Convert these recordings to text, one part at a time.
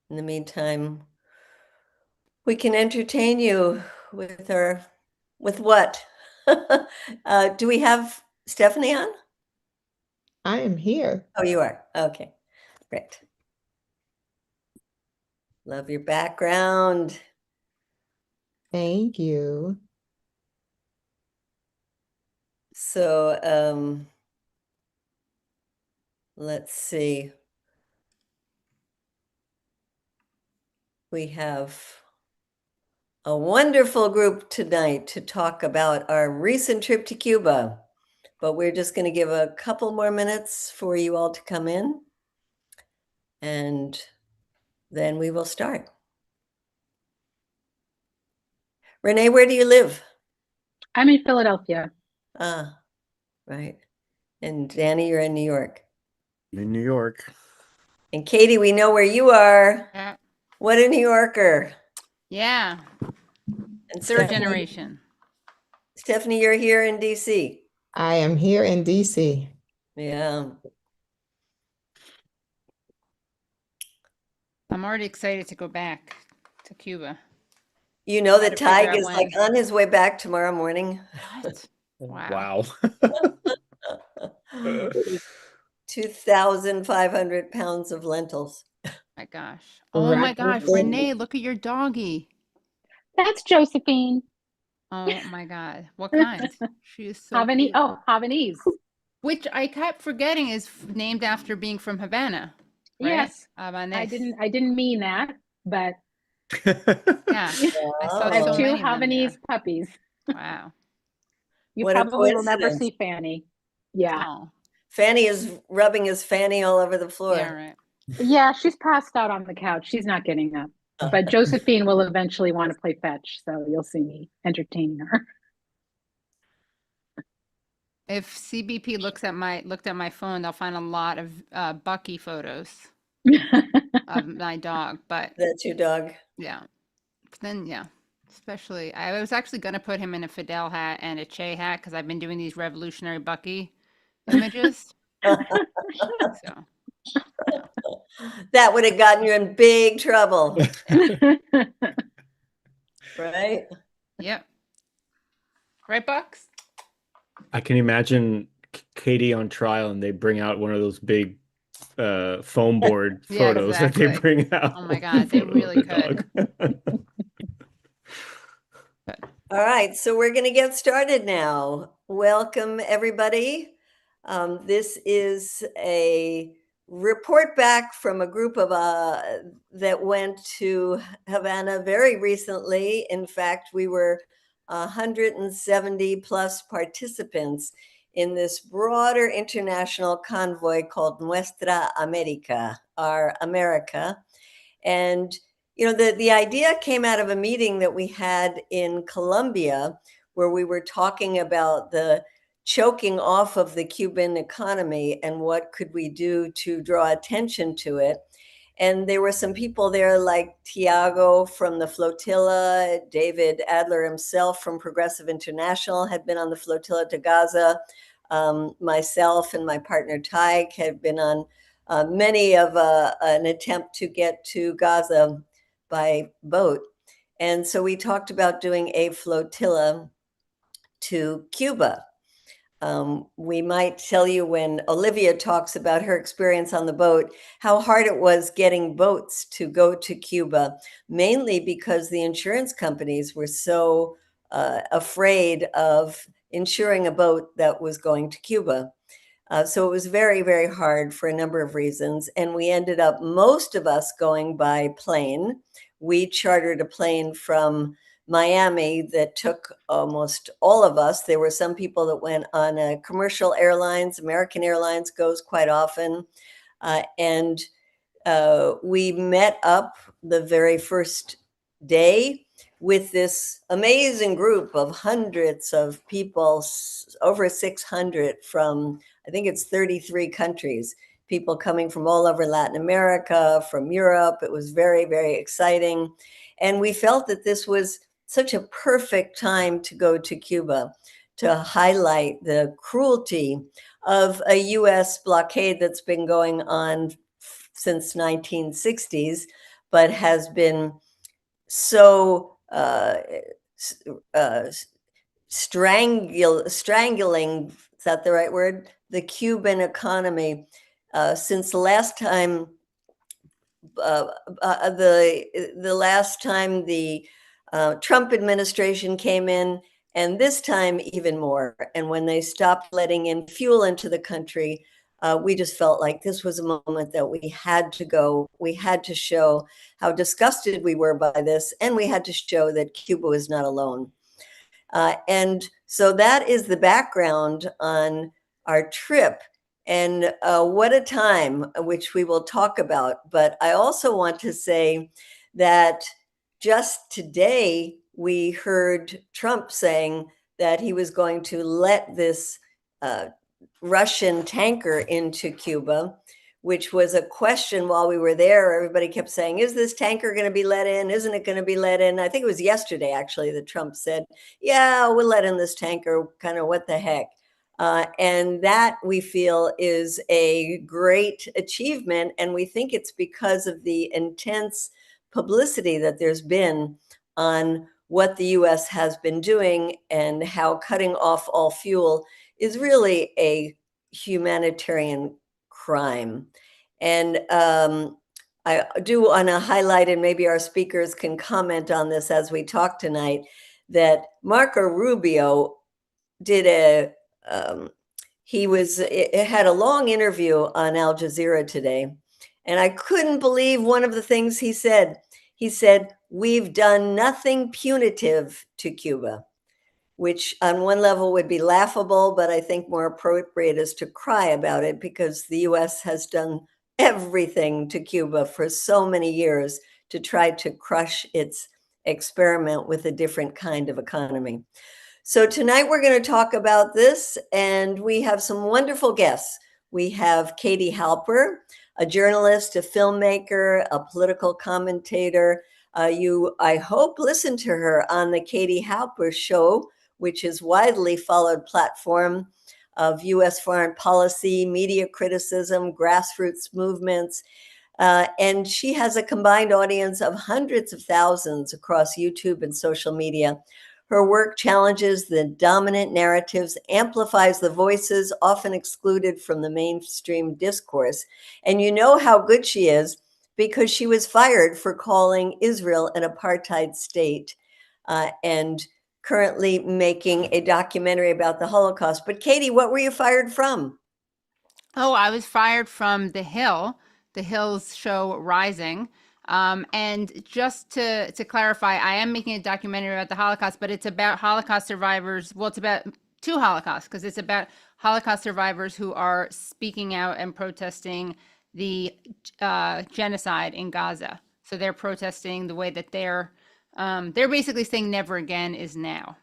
In the meantime, we can entertain you with with what? Do we have Stephany on? I am here. Oh, you are. Okay, great. Love your background. Thank you. So, let's see. We have a wonderful group tonight to talk about our recent trip to Cuba, but we're just going to give a couple more minutes for you all to come in, and then we will start. Renee, where do you live? I'm in Philadelphia. Ah, right. And Danny, you're in New York. In New York. And Katie, we know where you are. Yeah. What a New Yorker. Yeah. And Third generation. Stephany, you're here in DC. I am here in DC. Yeah. I'm already excited to go back to Cuba. You know that Gotta figure Tig out is when. like on his way back tomorrow morning. What? Wow. Wow. 2,500 pounds of lentils. My gosh. Oh my gosh. Renee, look at your doggy. That's Josephine. Oh my God. What kind? She is so Havanese. cute. Oh, Havanese. Which I kept forgetting is named after being from Havana. Right? Yes. Havanese. I didn't mean that, but Yeah. I saw I have so two many of them there. Havanese puppies. Wow. You What a probably will never coincidence. see Fanny. Yeah. Oh, Fanny is rubbing his fanny all over the floor. yeah, right. Yeah, she's passed out on the couch. She's not getting up. But Josephine will eventually want to play fetch, so you'll see me entertaining her. If CBP looked at my phone, they'll find a lot of Bucky photos of my dog. But That's your dog. yeah, then yeah, especially I was actually gonna put him in a Fidel hat and a Che hat because I've been doing these revolutionary Bucky images. So That would have gotten you in big trouble, right? yep, right, Bucks. I can imagine Katie on trial and they bring out one of those big foam board Yeah, photos that they exactly. bring out. Oh my God, they Photo of really the dog. All right, so we're going to get started now. Welcome, everybody. This is a report back from a group of that went to Havana very recently. In fact, we were 170 plus participants in this broader international convoy called Nuestra América, our America. And you know, the idea came out of a meeting that we had in Colombia where we were talking about the choking off of the Cuban economy and what could we do to draw attention to it. And there were some people there like Tiago from the flotilla, David Adler himself from Progressive International had been on the flotilla to Gaza. Myself and my partner Tig had been on many of an attempt to get to Gaza by boat. And so we talked about doing a flotilla to Cuba. We might tell you when Olivia talks about her experience on the boat, how hard it was getting boats to go to Cuba, mainly because the insurance companies were so afraid of insuring a boat that was going to Cuba. So it was very, very hard for a number of reasons. And we ended up, most of us, going by plane. We chartered a plane from Miami that took almost all of us. There were some people that went on commercial airlines. American Airlines goes quite often. And we met up the very first day with this amazing group of hundreds of people, over 600 from, I think it's 33 countries, people coming from all over Latin America, from Europe. It was very, very exciting. And we felt that this was such a perfect time to go to Cuba to highlight the cruelty of a US blockade that's been going on since 1960s, but has been so strangling, is that the right word? The Cuban economy since the last time the last time the Trump administration came in, and this time even more. And when they stopped letting in fuel into the country, we just felt like this was a moment that we had to go. We had to show how disgusted we were by this, and we had to show that Cuba was not alone. And so that is the background on our trip. And what a time, which we will talk about. But I also want to say that just today, we heard Trump saying that he was going to let this Russian tanker into Cuba, which was a question while we were there. Everybody kept saying, is this tanker going to be let in? Isn't it going to be let in? I think it was yesterday, actually, that Trump said, yeah, we'll let in this tanker, kind of what the heck. And that we feel is a great achievement. And we think it's because of the intense publicity that there's been on what the US has been doing and how cutting off all fuel is really a humanitarian crime. And I do want to highlight, and maybe our speakers can comment on this as we talk tonight, that Marco Rubio did it had a long interview on Al Jazeera today. And I couldn't believe one of the things he said. He said, we've done nothing punitive to Cuba, which on one level would be laughable, but I think more appropriate is to cry about it because the US has done everything to Cuba for so many years to try to crush its experiment with a different kind of economy. So tonight we're going to talk about this, and we have some wonderful guests. We have Katie Halper, a journalist, a filmmaker, a political commentator. You, I hope, listen to her on the Katie Halper Show, which is widely followed platform of U.S. foreign policy, media criticism, grassroots movements. And she has a combined audience of hundreds of thousands across YouTube and social media. Her work challenges the dominant narratives, amplifies the voices often excluded from the mainstream discourse. And you know how good she is because she was fired for calling Israel an apartheid state and currently making a documentary about the Holocaust. But Katie, what were you fired from? Oh, I was fired from The Hill's show Rising. And just to clarify, I am making a documentary about the Holocaust, but it's about Holocaust survivors. Well, it's about two Holocausts because it's about Holocaust survivors who are speaking out and protesting the genocide in Gaza. So they're protesting the way that they're basically saying never again is now.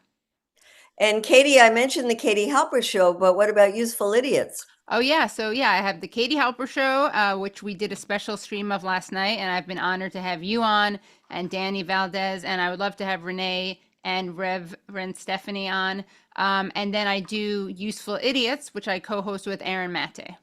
And Katie, I mentioned the Katie Halper Show, but what about Useful Idiots? Oh yeah, so yeah, I have the Katie Halper Show, which we did a special stream of last night, and I've been honored to have you on, and Danny Valdez, and I would love to have Renee and Reverend Stephany on. And then I do Useful Idiots, which I co-host with Aaron Mate.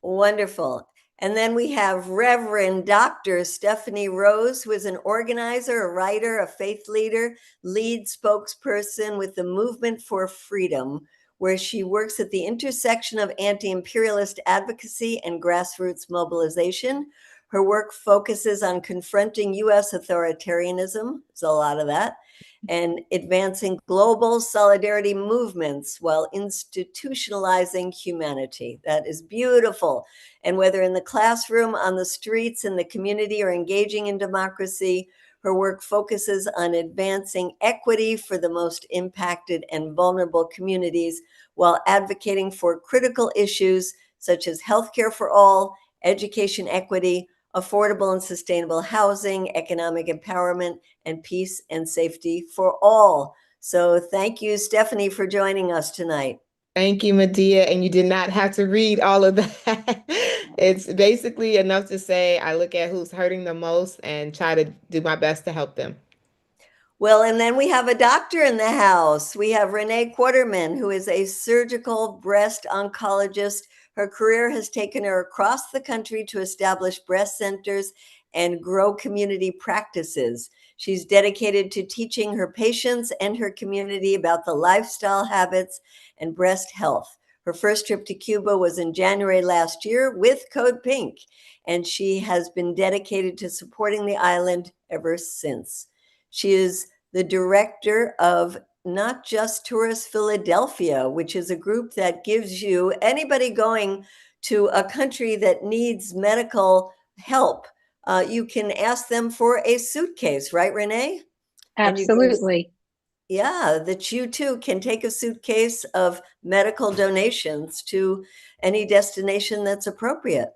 Wonderful. And then we have Reverend Dr. Stephany Rose, who is an organizer, a writer, a faith leader, lead spokesperson with the Movement for Freedom, where she works at the intersection of anti-imperialist advocacy and grassroots mobilization. Her work focuses on confronting U.S. authoritarianism, there's a lot of that, and advancing global solidarity movements while institutionalizing humanity. That is beautiful. And whether in the classroom, on the streets, in the community, or engaging in democracy, her work focuses on advancing equity for the most impacted and vulnerable communities while advocating for critical issues such as healthcare for all, education equity, affordable and sustainable housing, economic empowerment, and peace and safety for all. So thank you, Stephany, for joining us tonight. Thank you, Medea. And you did not have to read all of that. It's basically enough to say I look at who's hurting the most and try to do my best to help them. Well, and then we have a doctor in the house. We have Renee Quarterman, who is a surgical breast oncologist. Her career has taken her across the country to establish breast centers and grow community practices. She's dedicated to teaching her patients and her community about the lifestyle habits and breast health. Her first trip to Cuba was in January last year with CODEPINK, and she has been dedicated to supporting the island ever since. She is the director of Not Just Tourist Philadelphia, which is a group that gives you anybody going to a country that needs medical help. You can ask them for a suitcase, right, Renee? Absolutely. Yeah, that you too can take a suitcase of medical donations to any destination that's appropriate.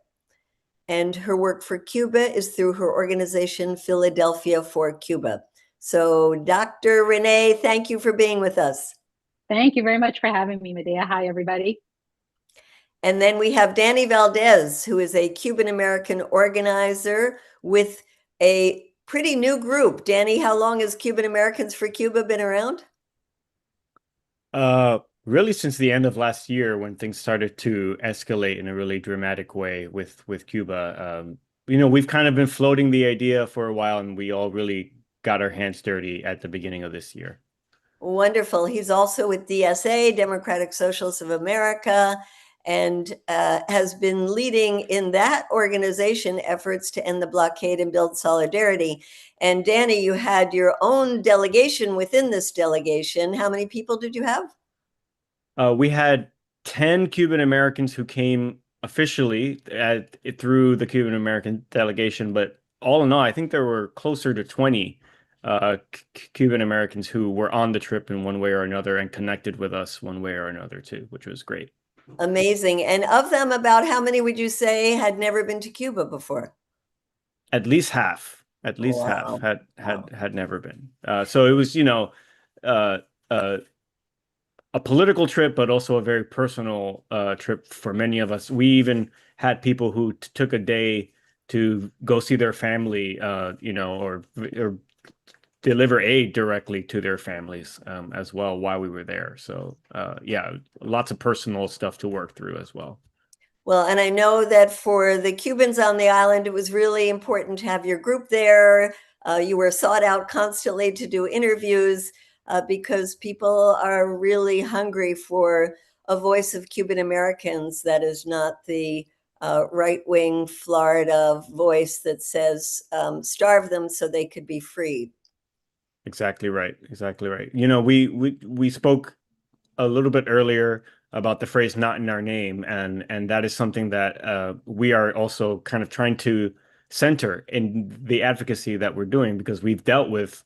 And her work for Cuba is through her organization, Philadelphia for Cuba. So, Dr. Renee, thank you for being with us. Thank you very much for having me, Medea. Hi, everybody. And then we have Danny Valdez, who is a Cuban American organizer with a pretty new group. Danny, how long has Cuban Americans for Cuba been around? Really since the end of last year when things started to escalate in a really dramatic way with Cuba. We've kind of been floating the idea for a while, and we all really got our hands dirty at the beginning of this year. Wonderful. He's also with DSA, Democratic Socialists of America, and has been leading in that organization efforts to end the blockade and build solidarity. And Danny, you had your own delegation within this delegation. How many people did you have? We had 10 Cuban Americans who came officially through the Cuban American delegation, but all in all, I think there were closer to 20 Cuban Americans who were on the trip in one way or another and connected with us one way or another too, which was great. Amazing. And of them, about how many would you say had never been to Cuba before? At least half. At least Wow. half had never been. So it was, a political trip, but also a very personal trip for many of us. We even had people who took a day to go see their family, or deliver aid directly to their families as well while we were there. So yeah, lots of personal stuff to work through as well. Well, and I know that for the Cubans on the island, it was really important to have your group there. You were sought out constantly to do interviews because people are really hungry for a voice of Cuban Americans that is not the right-wing Florida voice that says starve them so they could be freed. Exactly right. Exactly right. We spoke a little bit earlier about the phrase "not in our name," and that is something that we are also kind of trying to center in the advocacy that we're doing, because we've dealt with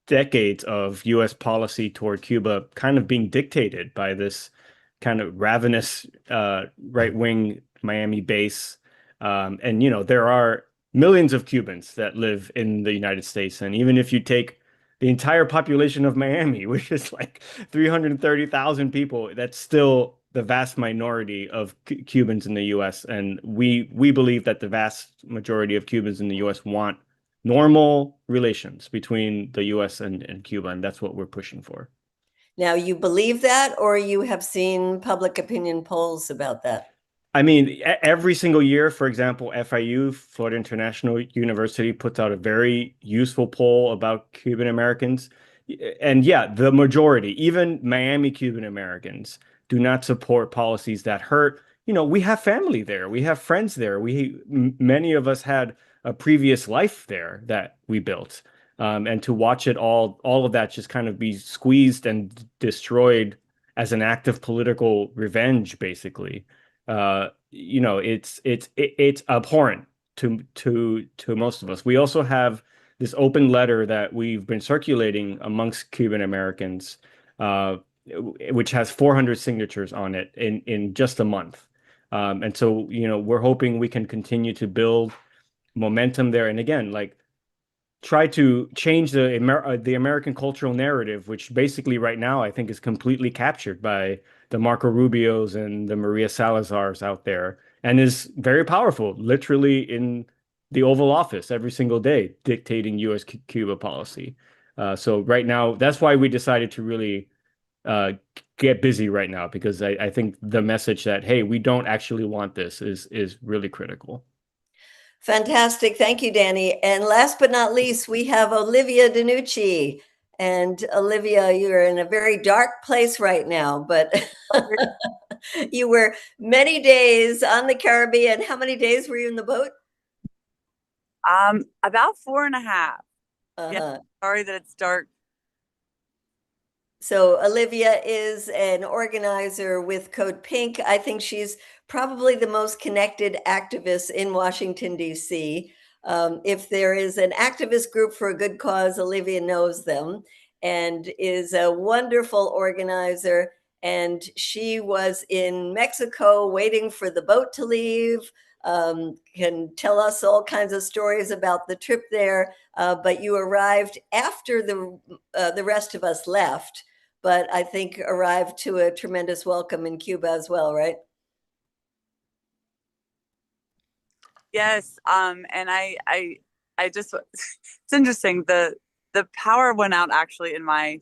decades of U.S. policy toward Cuba kind of being dictated by this kind of ravenous right-wing Miami base. And there are millions of Cubans that live in the United States, and even if you take the entire population of Miami, which is like 330,000 people, that's still the vast minority of Cubans in the U.S. And we believe that the vast majority of Cubans in the U.S. want normal relations between the U.S. and Cuba, and that's what we're pushing for. Now, you believe that, or you have seen public opinion polls about that? I mean, every single year, for example, FIU, Florida International University, puts out a very useful poll about Cuban Americans. And yeah, the majority, even Miami Cuban Americans, do not support policies that hurt. We have family there. We have friends there. Many of us had a previous life there that we built. And to watch it all of that just kind of be squeezed and destroyed as an act of political revenge, basically. It's abhorrent to most of us. We also have this open letter that we've been circulating amongst Cuban Americans, which has 400 signatures on it in just a month. And so, we're hoping we can continue to build momentum there. And again, like, try to change the American cultural narrative, which basically right now I think is completely captured by the Marco Rubios and the Maria Salazars out there, and is very powerful, literally in the Oval Office every single day, dictating U.S. Cuba policy. So right now, that's why we decided to really get busy right now, because I think the message that, hey, we don't actually want this is really critical. Fantastic. Thank you, Danny. And last but not least, we have Olivia DiNucci. And Olivia, you're in a very dark place right now, but you were many days on the Caribbean. How many days were you in the boat? About 4.5. Yeah, Uh-huh. sorry that it's dark. So Olivia is an organizer with CODEPINK. I think she's probably the most connected activist in Washington, D.C. If there is an activist group for a good cause, Olivia knows them and is a wonderful organizer. And she was in Mexico waiting for the boat to leave, can tell us all kinds of stories about the trip there. But you arrived after the rest of us left, but I think arrived to a tremendous welcome in Cuba as well, right? Yes, and I just it's interesting. The power went out actually in my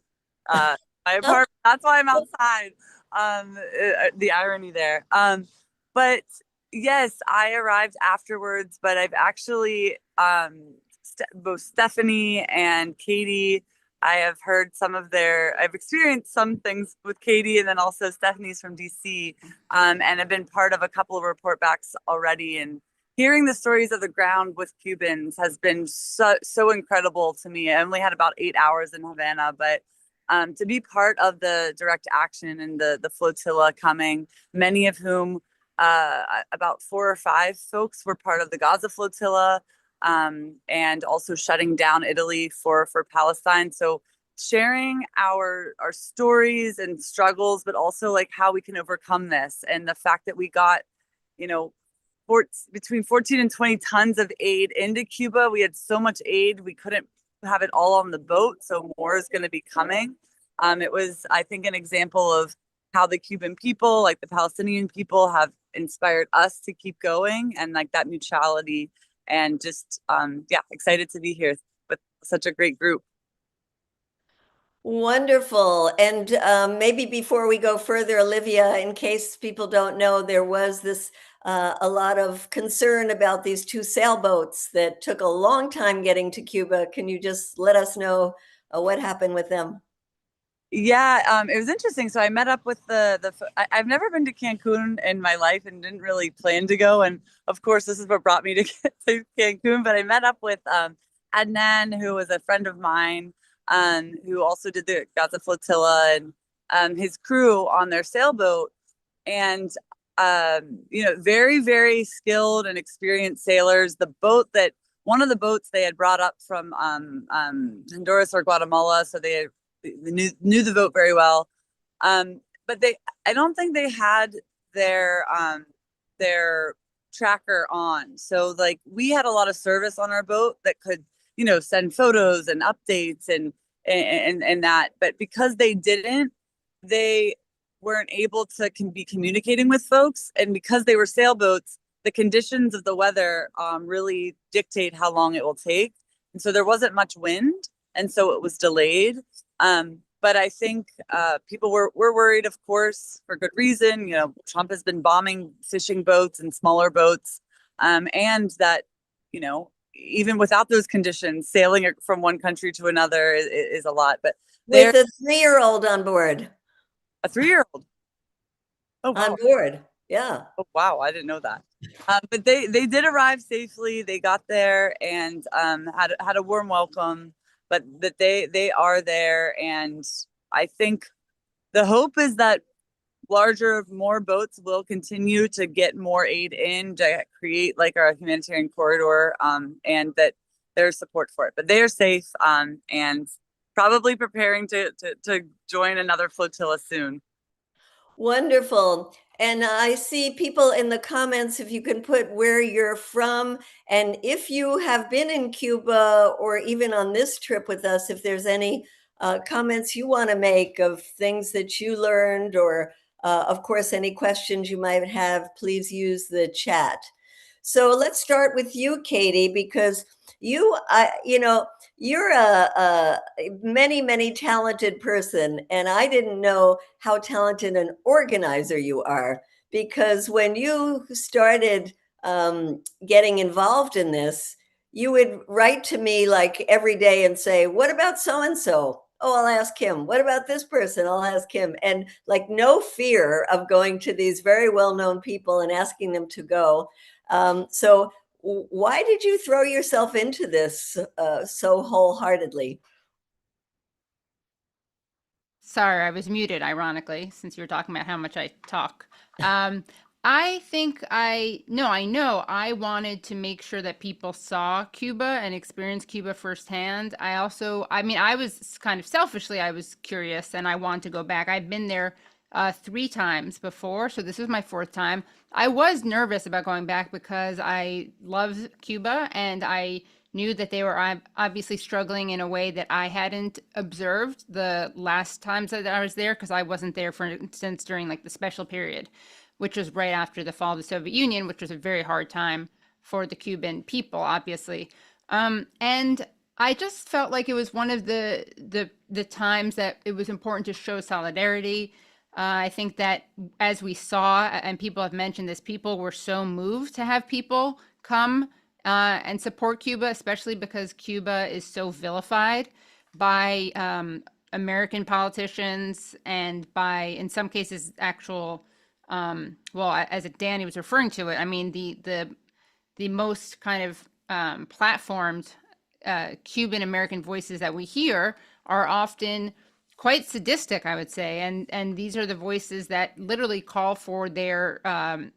my apartment. That's why I'm outside. The irony there. But yes, I arrived afterwards, but I've actually both Stephany and Katie. I have heard some of I've experienced some things with Katie, and then also Stephany's from DC, and have been part of a couple of report backs already. And hearing the stories of the ground with Cubans has been so incredible to me. I only had about 8 hours in Havana, but to be part of the direct action and the flotilla coming, many of whom, about 4 or 5 folks were part of the Gaza flotilla, and also shutting down Italy for Palestine. So sharing our stories and struggles, but also like how we can overcome this, and the fact that we got, between 14 and 20 tons of aid into Cuba. We had so much aid, we couldn't have it all on the boat. So more is going to be coming. It was, I think, an example of how the Cuban people, like the Palestinian people, have inspired us to keep going, and like that mutuality, and just, excited to be here with such a great group. Wonderful. And maybe before we go further, Olivia, in case people don't know, there was a lot of concern about these 2 sailboats that took a long time getting to Cuba. Can you just let us know what happened with them? Yeah, it was interesting. So I met up with I've never been to Cancun in my life and didn't really plan to go. And of course, this is what brought me to Cancun. But I met up with Adnan, who was a friend of mine, who also did the Gaza flotilla, and his crew on their sailboat. And very, very skilled and experienced sailors. One of the boats they had brought up from Honduras or Guatemala, so they knew the boat very well. But I don't think they had their tracker on. So like we had a lot of service on our boat that could, send photos and updates and that. But because they didn't, they weren't able to be communicating with folks. And because they were sailboats, the conditions of the weather really dictate how long it will take. And so there wasn't much wind, and so it was delayed. But I think people were worried, of course, for good reason. Trump has been bombing fishing boats and smaller boats, and that, even without those conditions, sailing from one country to another is a lot. But with a 3-year-old on board. A 3-year-old. Oh, wow. On board. Yeah. Oh, wow. I didn't know that. But they did arrive safely. They got there and had a warm welcome. But that they are there, and I think the hope is that more boats will continue to get more aid in to create like our humanitarian corridor, and that there's support for it. But they are safe, and probably preparing to join another flotilla soon. Wonderful. And I see people in the comments, if you can put where you're from, and if you have been in Cuba or even on this trip with us, if there's any comments you want to make of things that you learned, or of course, any questions you might have, please use the chat. So let's start with you, Katie, because you're a many talented person, and I didn't know how talented an organizer you are, because when you started getting involved in this, you would write to me like every day and say, what about so-and-so? Oh, I'll ask him. What about this person? I'll ask him. And like no fear of going to these very well-known people and asking them to go. So why did you throw yourself into this so wholeheartedly? Sorry, I was muted, ironically, since you were talking about how much I talk. I think I know I wanted to make sure that people saw Cuba and experienced Cuba firsthand. I mean, I was kind of selfishly, I was curious and I wanted to go back. I've been there 3 times before, so this was my 4th time. I was nervous about going back because I love Cuba and I knew that they were obviously struggling in a way that I hadn't observed the last times that I was there, because I wasn't there, for instance, during like the special period, which was right after the fall of the Soviet Union, which was a very hard time for the Cuban people, obviously. And I just felt like it was one of the times that it was important to show solidarity. I think that, as we saw, and people have mentioned this, people were so moved to have people come and support Cuba, especially because Cuba is so vilified by American politicians and by, in some cases, actual, well, as Danny was referring to it, I mean, the most kind of platformed Cuban American voices that we hear are often quite sadistic, I would say, and these are the voices that literally call for their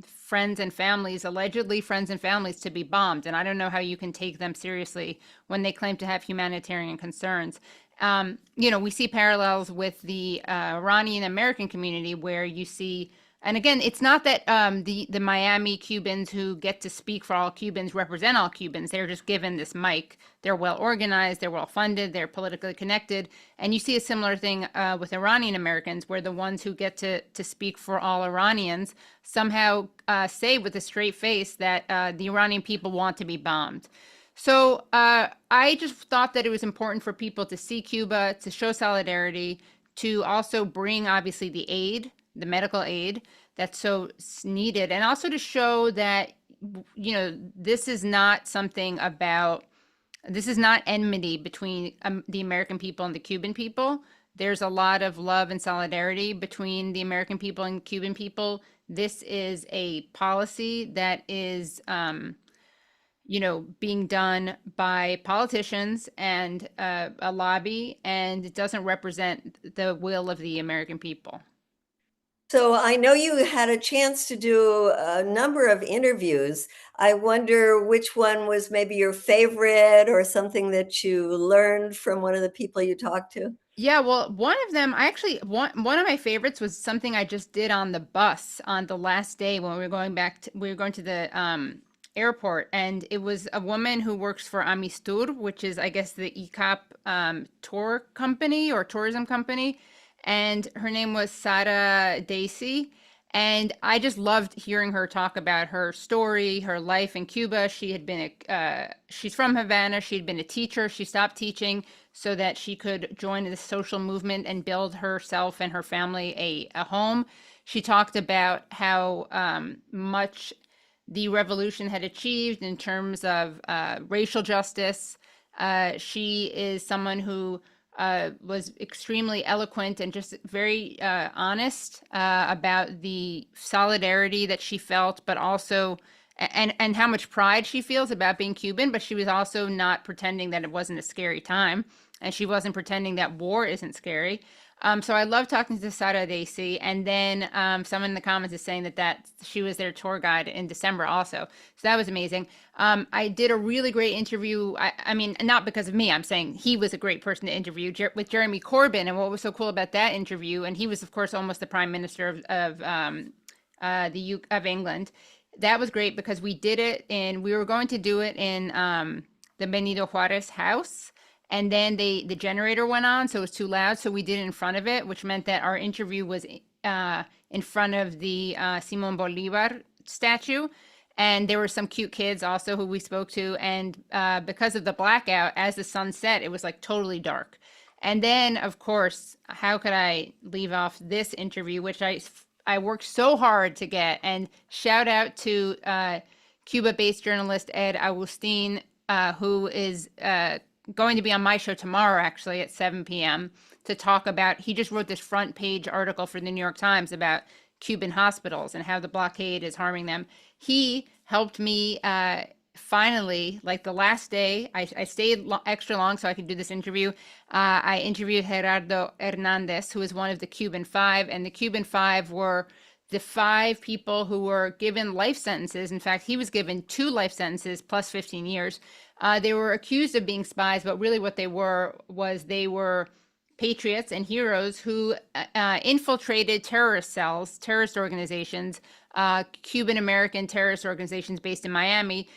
friends and families, allegedly friends and families, to be bombed. And I don't know how you can take them seriously when they claim to have humanitarian concerns. We see parallels with the Iranian American community, where you see, and again, it's not that the Miami Cubans who get to speak for all Cubans represent all Cubans. They're just given this mic. They're well organized, they're well funded, they're politically connected. And you see a similar thing with Iranian Americans, where the ones who get to speak for all Iranians somehow say with a straight face that the Iranian people want to be bombed. So I just thought that it was important for people to see Cuba, to show solidarity, to also bring, obviously, the aid, the medical aid that's so needed, and also to show that, this is not enmity between the American people and the Cuban people. There's a lot of love and solidarity between the American people and Cuban people. This is a policy that is being done by politicians and a lobby, and it doesn't represent the will of the American people. So I know you had a chance to do a number of interviews. I wonder which one was maybe your favorite, or something that you learned from one of the people you talked to. Yeah, well, one of them, one of my favorites was something I just did on the bus on the last day when we were going to the airport, and it was a woman who works for Amistur, which is, I guess, the ECOP tour company or tourism company, and her name was Sara Dacey. And I just loved hearing her talk about her story, her life in Cuba. She's from Havana. She'd been a teacher. She stopped teaching so that she could join the social movement and build herself and her family a home. She talked about how much the revolution had achieved in terms of racial justice. She is someone who was extremely eloquent and just very honest about the solidarity that she felt, but also and how much pride she feels about being Cuban. But she was also not pretending that it wasn't a scary time, and she wasn't pretending that war isn't scary. So I love talking to Sara Dacey, and then someone in the comments is saying that she was their tour guide in December also. So that was amazing. I did a really great interview. I mean, not because of me, I'm saying he was a great person to interview, with Jeremy Corbyn. And what was so cool about that interview, and he was, of course, almost the prime minister of England. That was great because we were going to do it in the Benito Juarez house. And then the generator went on, so it was too loud. So we did it in front of it, which meant that our interview was in front of the Simon Bolivar statue. And there were some cute kids also who we spoke to. And because of the blackout, as the sun set, it was like totally dark. And then, of course, how could I leave off this interview, which I worked so hard to get? And shout out to Cuba-based journalist Ed Agustin, who is going to be on my show tomorrow, actually, at 7 p.m. to talk about, he just wrote this front page article for the New York Times about Cuban hospitals and how the blockade is harming them. He helped me finally, like the last day, I stayed extra long so I could do this interview. I interviewed Gerardo Hernandez, who is one of the Cuban Five, and the Cuban Five were the 5 people who were given life sentences. In fact, he was given 2 life sentences plus 15 years. They were accused of being spies, but really what they were was they were patriots and heroes who infiltrated terrorist cells, terrorist organizations, Cuban American terrorist organizations based in Miami.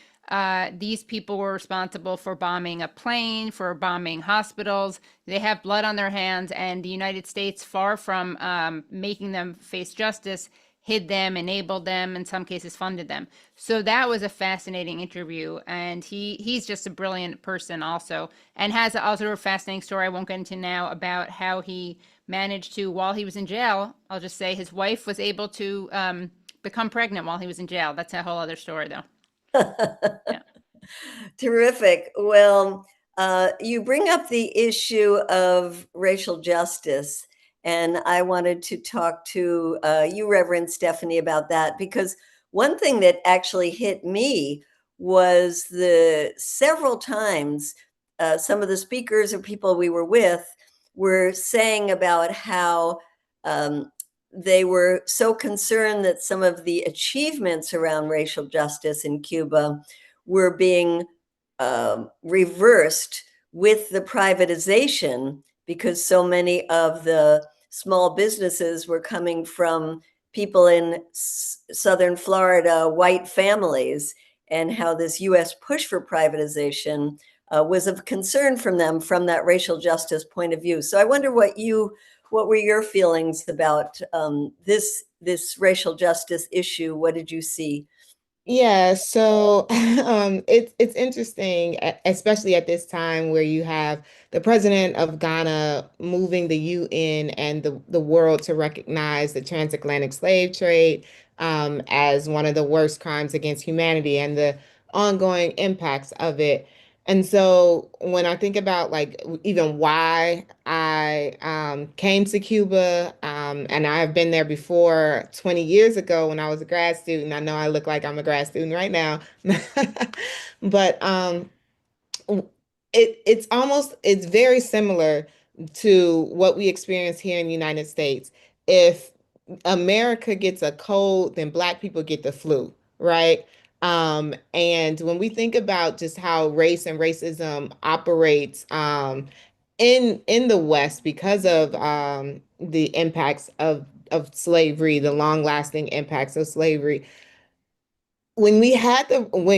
These people were responsible for bombing a plane, for bombing hospitals. They have blood on their hands, and the United States, far from making them face justice, hid them, enabled them, in some cases funded them. So that was a fascinating interview, and he's just a brilliant person also, and has also a fascinating story I won't get into now about how he managed to, while he was in jail, I'll just say his wife was able to become pregnant while he was in jail. That's a whole other story, though. Yeah. Terrific. Well, you bring up the issue of racial justice, and I wanted to talk to you, Reverend Stephany, about that, because one thing that actually hit me was the several times some of the speakers or people we were with were saying about how they were so concerned that some of the achievements around racial justice in Cuba were being reversed with the privatization, because so many of the small businesses were coming from people in Southern Florida, white families, and how this US push for privatization was of concern from them from that racial justice point of view. So I wonder what were your feelings about this racial justice issue? What did you see? Yeah, so it's interesting, especially at this time where you have the president of Ghana moving the UN and the world to recognize the transatlantic slave trade as one of the worst crimes against humanity and the ongoing impacts of it. And so when I think about like even why I came to Cuba, and I've been there before 20 years ago when I was a grad student. I know I look like I'm a grad student right now, but it's very similar to what we experience here in the United States. If America gets a cold, then Black people get the flu, right? And when we think about just how race and racism operates in the West because of the impacts of slavery, the long-lasting impacts of slavery, when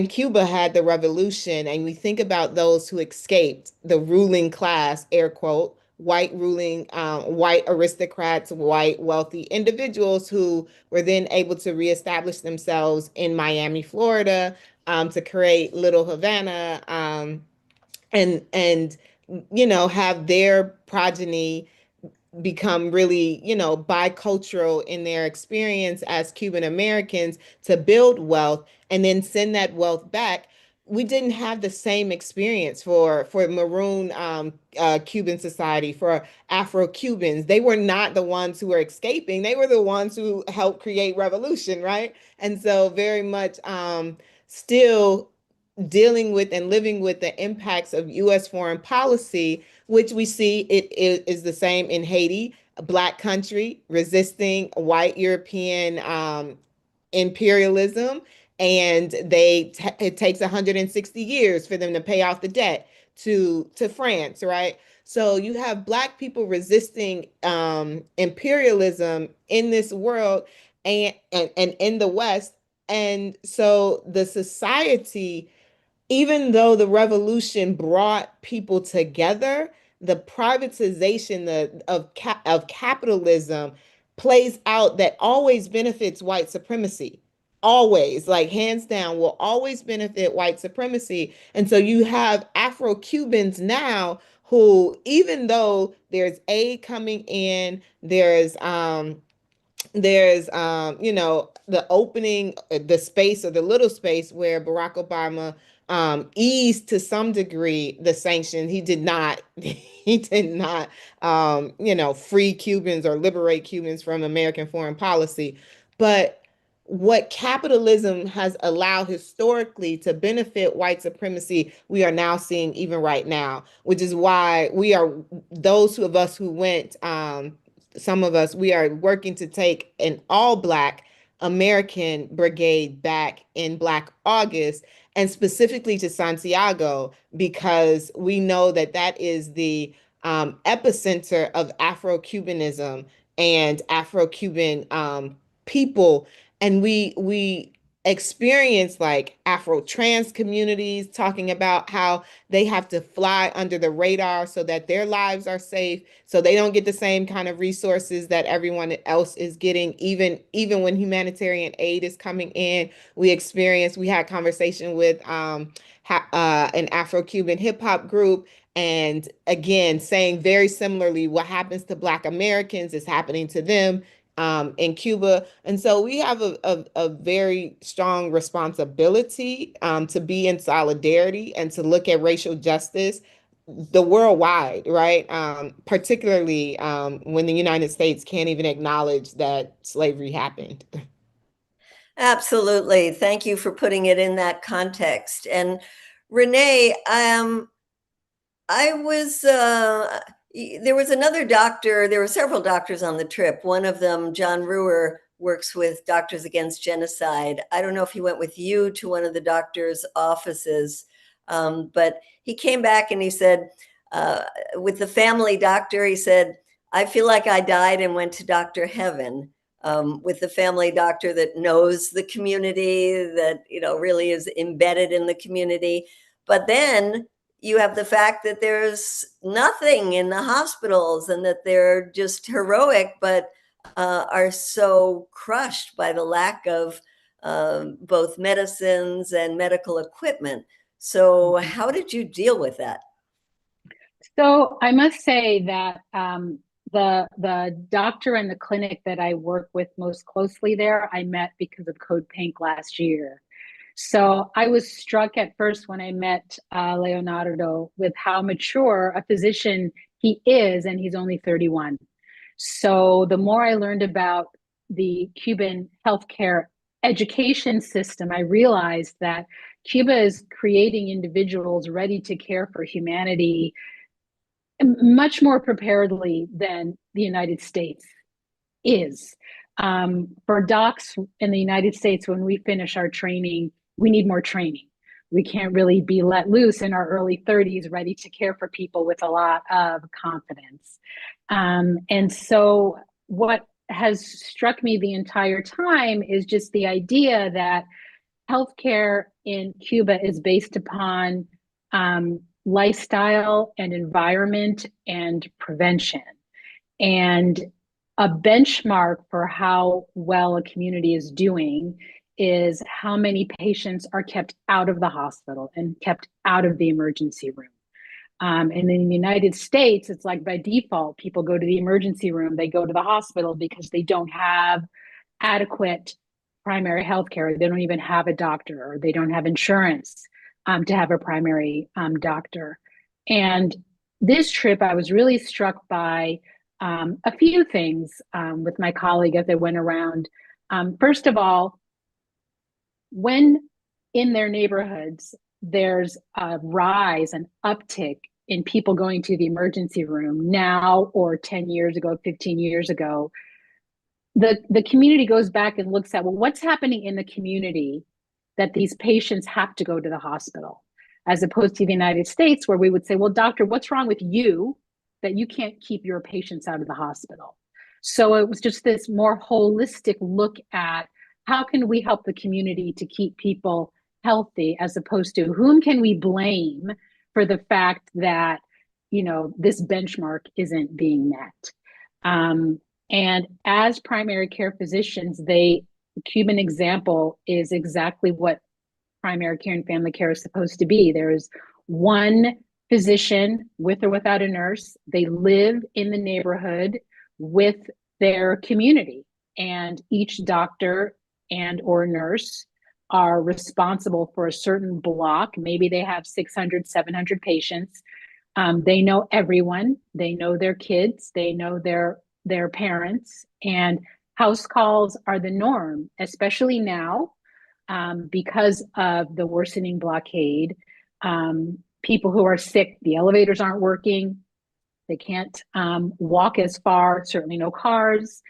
Cuba had the revolution, and we think about those who escaped the ruling class, air quote, white aristocrats, white wealthy individuals who were then able to reestablish themselves in Miami, Florida, to create Little Havana, and have their progeny become really, bicultural in their experience as Cuban Americans to build wealth and then send that wealth back. We didn't have the same experience for Maroon Cuban society, for Afro-Cubans. They were not the ones who were escaping. They were the ones who helped create revolution, right? And so very much still dealing with and living with the impacts of U.S. foreign policy, which we see it is the same in Haiti, a Black country resisting white European imperialism, and it takes 160 years for them to pay off the debt to France, right? So you have Black people resisting imperialism in this world and in the West. And so the society, even though the revolution brought people together, the privatization of capitalism plays out that always benefits white supremacy. Always, like hands down, will always benefit white supremacy. And so you have Afro-Cubans now who, even though there's aid coming in, there's there's the opening, the space, or the little space where Barack Obama eased to some degree the sanctions. He did not free Cubans or liberate Cubans from American foreign policy. But what capitalism has allowed historically to benefit white supremacy, we are now seeing even right now, which is why we are, those of us who went, some of us, we are working to take an all Black American brigade back in Black August, and specifically to Santiago, because we know that that is the epicenter of Afro-Cubanism and Afro-Cuban people. And we experience like Afro-trans communities talking about how they have to fly under the radar so that their lives are safe, so they don't get the same kind of resources that everyone else is getting, even when humanitarian aid is coming in. We had conversation with an Afro-Cuban hip hop group, and again saying very similarly, what happens to Black Americans is happening to them in Cuba. And so we have a very strong responsibility to be in solidarity and to look at racial justice the worldwide, right? Particularly when the United States can't even acknowledge that slavery happened. Absolutely. Thank you for putting it in that context. And Renee, I was, there was another doctor, there were several doctors on the trip. One of them, John Ruhr, works with Doctors Against Genocide. I don't know if he went with you to one of the doctor's offices, but he came back and he said, with the family doctor, he said, I feel like I died and went to Dr. Heaven. With the family doctor that knows the community, that really is embedded in the community. But then you have the fact that there's nothing in the hospitals and that they're just heroic, but are so crushed by the lack of both medicines and medical equipment. So how did you deal with that? So I must say that the doctor and the clinic that I work with most closely there, I met because of CODEPINK last year. So I was struck at first when I met Leonardo with how mature a physician he is, and he's only 31. So the more I learned about the Cuban healthcare education system, I realized that Cuba is creating individuals ready to care for humanity much more preparedly than the United States is. For docs in the United States, when we finish our training, we need more training. We can't really be let loose in our early 30s, ready to care for people with a lot of confidence. And so what has struck me the entire time is just the idea that healthcare in Cuba is based upon lifestyle and environment and prevention. And a benchmark for how well a community is doing is how many patients are kept out of the hospital and kept out of the emergency room. And in the United States, it's like by default, people go to the emergency room, they go to the hospital because they don't have adequate primary health care. They don't even have a doctor, or they don't have insurance to have a primary doctor. And this trip, I was really struck by a few things with my colleague as they went around. First of all, when in their neighborhoods, there's a rise, an uptick in people going to the emergency room now or 10 years ago, 15 years ago, the community goes back and looks at, well, what's happening in the community that these patients have to go to the hospital, as opposed to the United States, where we would say, well, doctor, what's wrong with you that you can't keep your patients out of the hospital? So it was just this more holistic look at how can we help the community to keep people healthy, as opposed to whom can we blame for the fact that, this benchmark isn't being met. And as primary care physicians, the Cuban example is exactly what primary care and family care is supposed to be. There is one physician, with or without a nurse. They live in the neighborhood with their community. and each doctor and or nurse are responsible for a certain block. Maybe they have 600, 700 patients. They know everyone. They know their kids. They know their parents. And house calls are the norm, especially now because of the worsening blockade. People who are sick, the elevators aren't working. They can't walk as far, certainly no cars.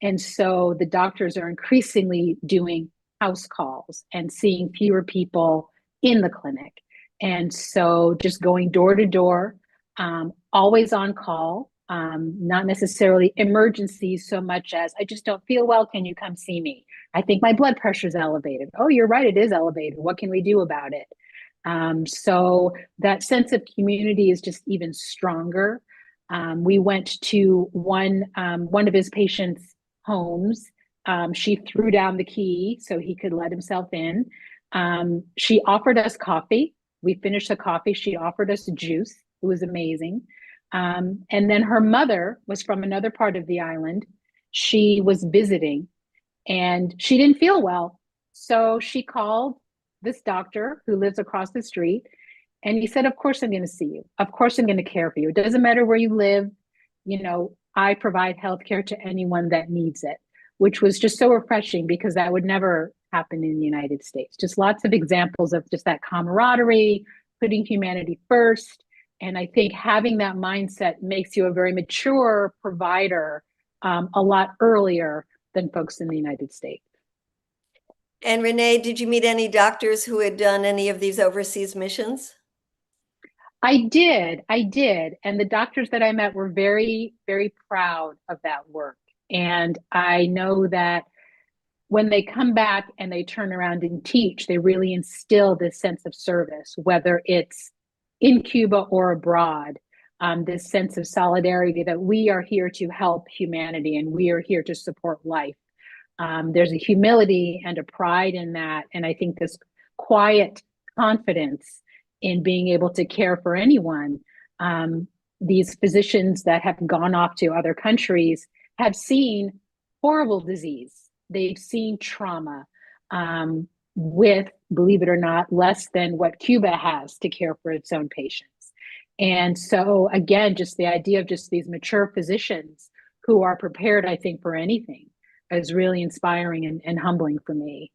And so the doctors are increasingly doing house calls and seeing fewer people in the clinic. And so just going door to door, always on call, not necessarily emergencies so much as I just don't feel well. Can you come see me? I think my blood pressure is elevated. Oh, you're right, it is elevated. What can we do about it? So that sense of community is just even stronger. We went to one of his patients' homes. She threw down the key so he could let himself in. She offered us coffee. We finished the coffee. She offered us juice. It was amazing. And then her mother was from another part of the island. She was visiting and she didn't feel well. So she called this doctor who lives across the street. And he said, of course, I'm going to see you. Of course, I'm going to care for you. It doesn't matter where you live. You know, I provide healthcare to anyone that needs it, which was just so refreshing because that would never happen in the United States. Just lots of examples of just that camaraderie, putting humanity first. And I think having that mindset makes you a very mature provider a lot earlier than folks in the United States. And Renee, did you meet any doctors who had done any of these overseas missions? I did. And the doctors that I met were very, very proud of that work. And I know that when they come back and they turn around and teach, they really instill this sense of service, whether it's in Cuba or abroad, this sense of solidarity that we are here to help humanity and we are here to support life. There's a humility and a pride in that. And I think this quiet confidence in being able to care for anyone. These physicians that have gone off to other countries have seen horrible disease. They've seen trauma with, believe it or not, less than what Cuba has to care for its own patients. And so again, just the idea of just these mature physicians who are prepared, I think, for anything is really inspiring and humbling for me.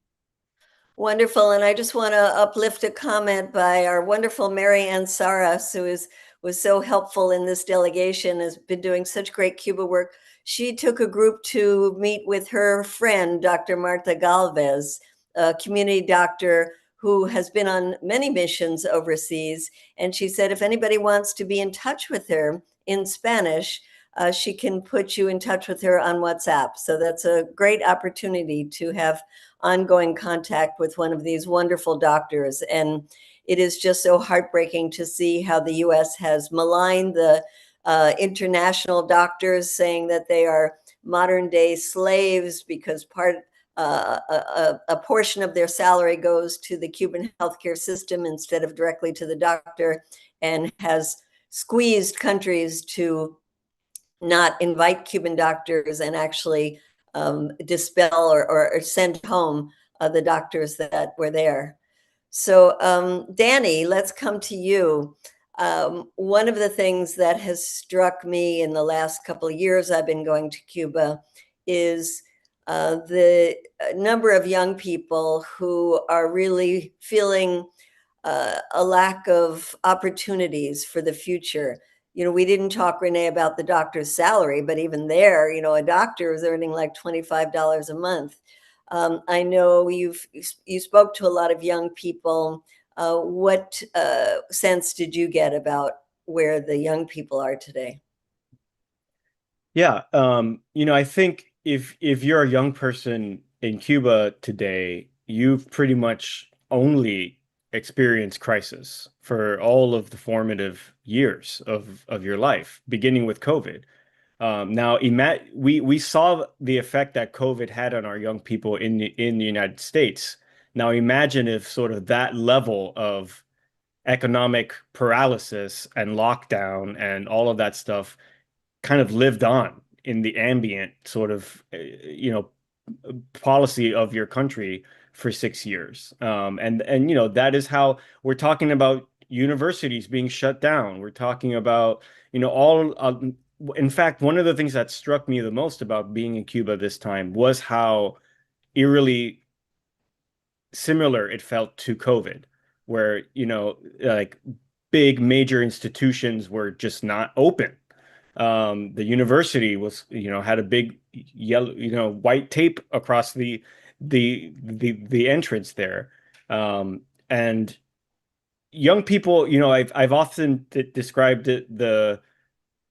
Wonderful. And I just want to uplift a comment by our wonderful Mary Ann Saras, who was so helpful in this delegation, has been doing such great Cuba work. She took a group to meet with her friend, Dr. Marta Galvez, a community doctor who has been on many missions overseas. And she said, if anybody wants to be in touch with her in Spanish, she can put you in touch with her on WhatsApp. So that's a great opportunity to have ongoing contact with one of these wonderful doctors. And it is just so heartbreaking to see how the US has maligned the international doctors, saying that they are modern day slaves because a portion of their salary goes to the Cuban healthcare system instead of directly to the doctor, and has squeezed countries to not invite Cuban doctors and actually dispel or send home the doctors that were there. So Danny, let's come to you. One of the things that has struck me in the last couple of years I've been going to Cuba is the number of young people who are really feeling a lack of opportunities for the future. You know, we didn't talk, Renee, about the doctor's salary, but even there, you know, a doctor is earning like $25 a month. I know you spoke to a lot of young people. What sense did you get about where the young people are today? Yeah, you know, I think if you're a young person in Cuba today, you've pretty much only experienced crisis for all of the formative years of your life, beginning with COVID. Now, we saw the effect that COVID had on our young people in the United States. Now, imagine if sort of that level of economic paralysis and lockdown and all of that stuff kind of lived on in the ambient sort of, you know, policy of your country for 6 years. And that is how we're talking about universities being shut down. We're talking about, all in fact, one of the things that struck me the most about being in Cuba this time was how eerily similar it felt to COVID, where, like big major institutions were just not open. The university was, had a big yellow, white tape across the entrance there. And young people, I've often described the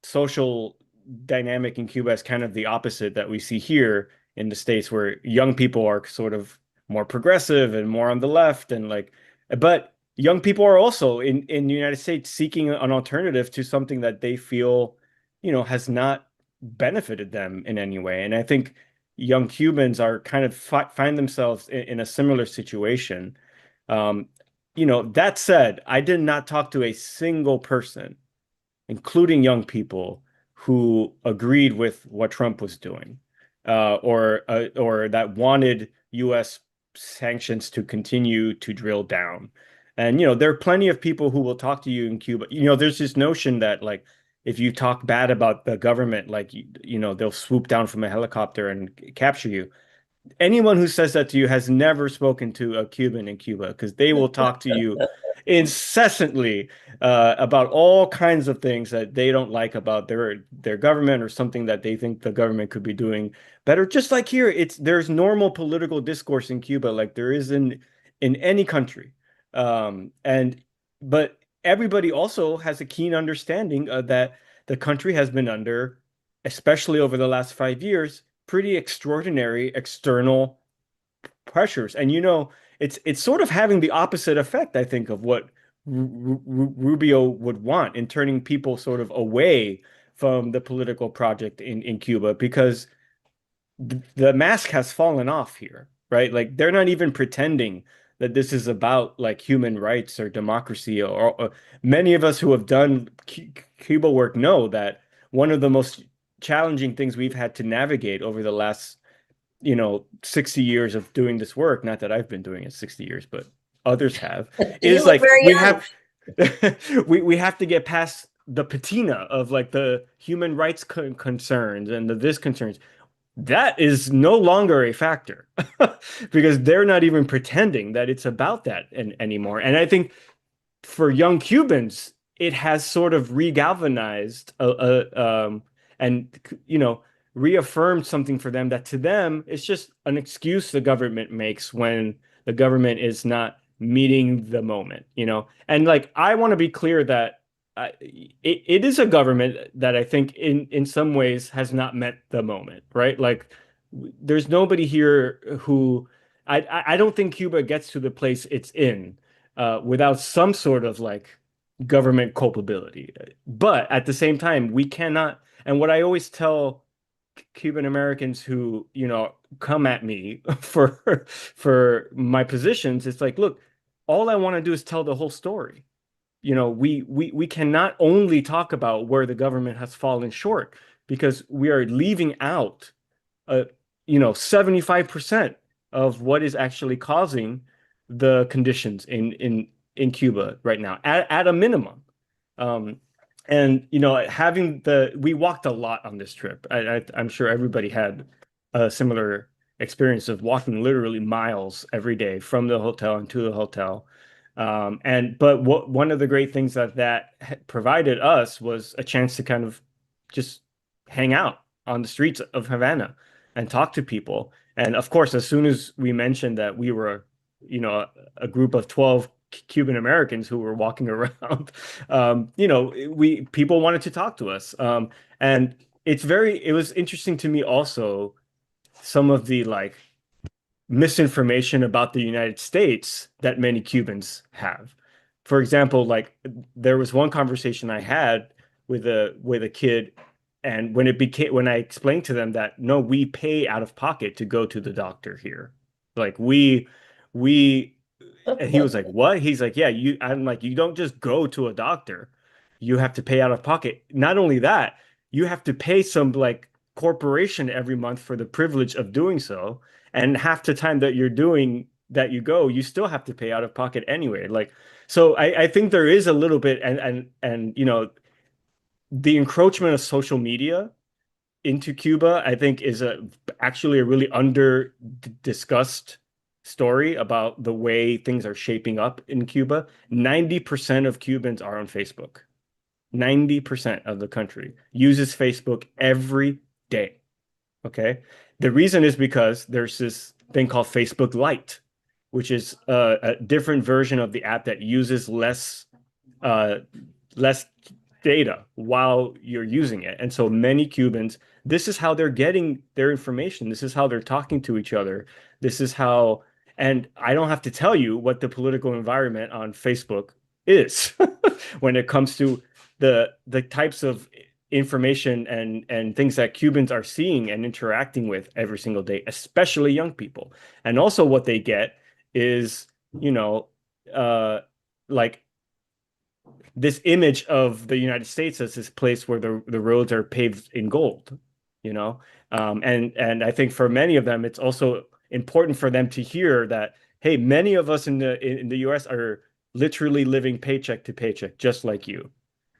social dynamic in Cuba as kind of the opposite that we see here in the States, where young people are sort of more progressive and more on the left, and like, but young people are also in the United States seeking an alternative to something that they feel, has not benefited them in any way. And I think young Cubans are kind of find themselves in a similar situation. That said, I did not talk to a single person, including young people, who agreed with what Trump was doing, or that wanted U.S. sanctions to continue to drill down. And there are plenty of people who will talk to you in Cuba. There's this notion that, like, if you talk bad about the government, like, they'll swoop down from a helicopter and capture you. Anyone who says that to you has never spoken to a Cuban in Cuba, because they will talk to you incessantly about all kinds of things that they don't like about their government, or something that they think the government could be doing better. Just like here, there's normal political discourse in Cuba, like there is in any country. But everybody also has a keen understanding that the country has been under, especially over the last 5 years, pretty extraordinary external pressures. And it's sort of having the opposite effect, I think, of what Rubio would want, in turning people sort of away from the political project in Cuba, because the mask has fallen off here, right? Like, they're not even pretending that this is about like human rights or democracy, or many of us who have done Cuba work know that one of the most challenging things we've had to navigate over the last 60 years of doing this work, not that I've been doing it 60 years, but others have, is like we have to get past the patina of like the human rights concerns and the this concerns. That is no longer a factor because they're not even pretending that it's about that anymore. And I think for young Cubans, it has sort of regalvanized and reaffirmed something for them, that to them it's just an excuse the government makes when the government is not meeting the moment. And like, I want to be clear that it is a government that I think in some ways has not met the moment, right? Like, there's nobody here who I don't think Cuba gets to the place it's in without some sort of like government culpability. But at the same time, we cannot. And what I always tell Cuban Americans who, come at me for my positions, it's like, look, all I want to do is tell the whole story. We cannot only talk about where the government has fallen short, because we are leaving out 75% of what is actually causing the conditions in Cuba right now, at a minimum. And we walked a lot on this trip. I'm sure everybody had a similar experience of walking literally miles every day from the hotel and to the hotel. But one of the great things that provided us was a chance to kind of just hang out on the streets of Havana and talk to people. And of course, as soon as we mentioned that we were, a group of 12 Cuban Americans who were walking around, people wanted to talk to us. And it was interesting to me also, some of the like misinformation about the United States that many Cubans have. For example, like, there was one conversation I had with a kid, and when I explained to them that no, we pay out of pocket to go to the doctor here. Like, and he was like, "What?" He's like, "Yeah, I'm like, you don't just go to a doctor. You have to pay out of pocket. Not only that, you have to pay some like corporation every month for the privilege of doing so. And half the time that you go, you still have to pay out of pocket anyway. Like, so I think there is a little bit, and the encroachment of social media into Cuba, I think, is actually a really under discussed story about the way things are shaping up in Cuba. 90% of Cubans are on Facebook. 90% of the country uses Facebook every day. Okay. The reason is because there's this thing called Facebook Lite, which is a different version of the app that uses uh, less data while you're using it. And so many Cubans, this is how they're getting their information. This is how they're talking to each other. This is how, and I don't have to tell you what the political environment on Facebook is when it comes to the types of information and things that Cubans are seeing and interacting with every single day, especially young people. And also what they get is, like this image of the United States as this place where the roads are paved in gold, you know? And I think for many of them, it's also important for them to hear that, hey, many of us in the US are literally living paycheck to paycheck, just like you.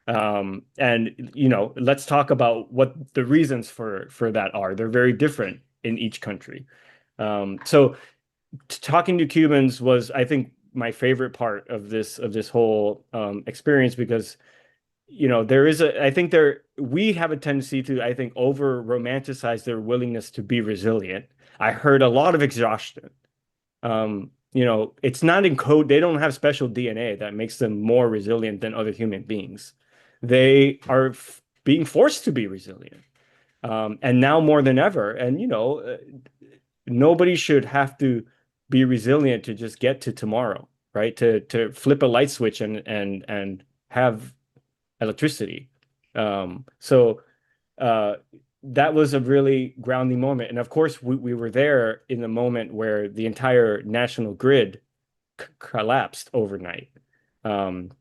And let's talk about what the reasons for that are. They're very different in each country. So talking to Cubans was, I think, my favorite part of this whole experience, because we have a tendency to, I think, over romanticize their willingness to be resilient. I heard a lot of exhaustion. It's not in code. They don't have special DNA that makes them more resilient than other human beings. They are being forced to be resilient. And now more than ever. And, nobody should have to be resilient to just get to tomorrow, right? To flip a light switch and have electricity. So that was a really grounding moment. And of course, we were there in the moment where the entire national grid collapsed overnight. And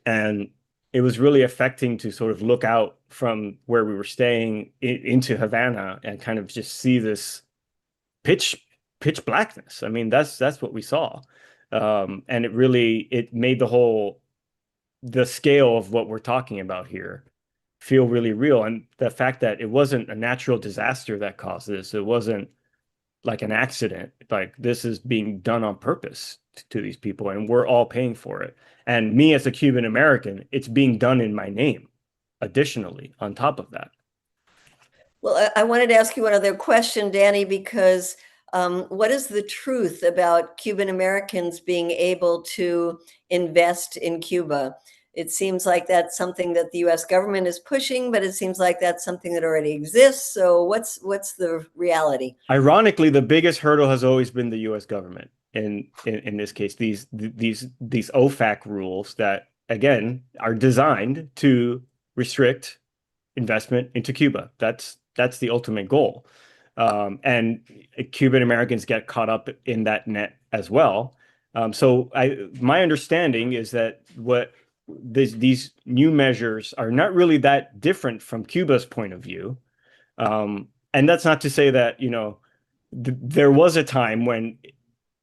it was really affecting to sort of look out from where we were staying into Havana and kind of just see this pitch blackness. I mean, that's what we saw. And it made the scale of what we're talking about here feel really real. And the fact that it wasn't a natural disaster that caused this, it wasn't like an accident. Like, this is being done on purpose to these people, and we're all paying for it. And me as a Cuban American, it's being done in my name, additionally, on top of that. Well, I wanted to ask you one other question, Danny, because what is the truth about Cuban Americans being able to invest in Cuba? It seems like that's something that the US government is pushing, but it seems like that's something that already exists. So what's the reality? Ironically, the biggest hurdle has always been the US government. In this case, these OFAC rules that, again, are designed to restrict investment into Cuba. That's the ultimate goal. And Cuban Americans get caught up in that net as well. So my understanding is that these new measures are not really that different from Cuba's point of view. And that's not to say that, there was a time when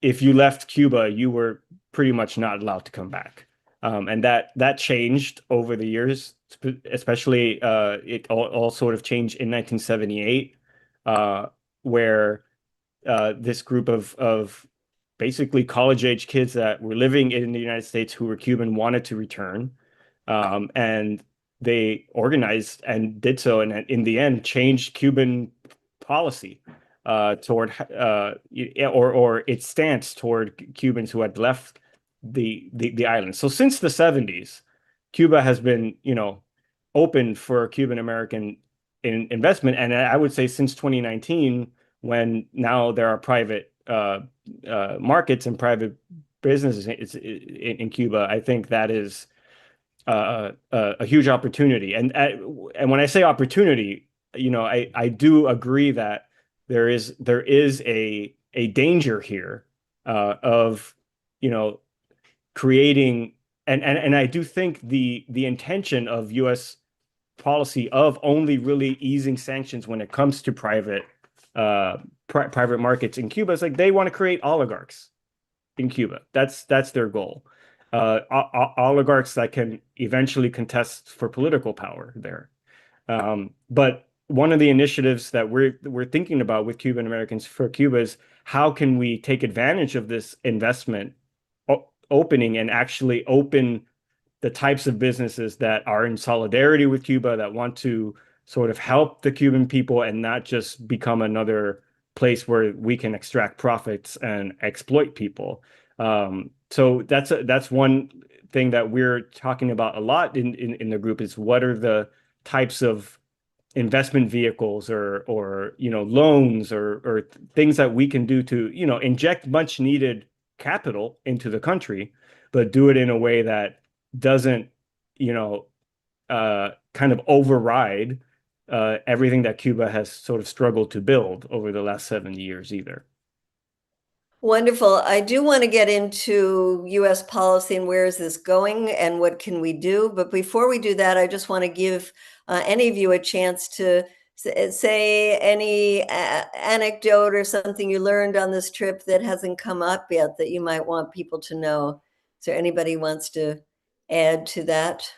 if you left Cuba, you were pretty much not allowed to come back. And that changed over the years, especially it all sort of changed in 1978, where this group of basically college-age kids that were living in the United States who were Cuban wanted to return. And they organized and did so, and in the end changed Cuban policy toward or its stance toward Cubans who had left the island. So since the 70s, Cuba has been, open for Cuban American investment, and I would say since 2019, when now there are private markets and private businesses in Cuba, I think that is a huge opportunity. And when I say opportunity, I do agree that there is a danger here of creating, and I do think the intention of U.S. policy of only really easing sanctions when it comes to private markets in Cuba. It's like they want to create oligarchs in Cuba. That's their goal. Oligarchs that can eventually contest for political power there. But one of the initiatives that we're thinking about with Cuban Americans for Cuba is how can we take advantage of this investment opening and actually open the types of businesses that are in solidarity with Cuba, that want to sort of help the Cuban people and not just become another place where we can extract profits and exploit people. So that's one thing that we're talking about a lot in the group, is what are the types of investment vehicles or loans or things that we can do to inject much needed capital into the country, but do it in a way that doesn't kind of override everything that Cuba has sort of struggled to build over the last 70 years either. Wonderful. I do want to get into US policy and where is this going and what can we do. But before we do that, I just want to give any of you a chance to say any anecdote or something you learned on this trip that hasn't come up yet that you might want people to know. Is there anybody who wants to add to that?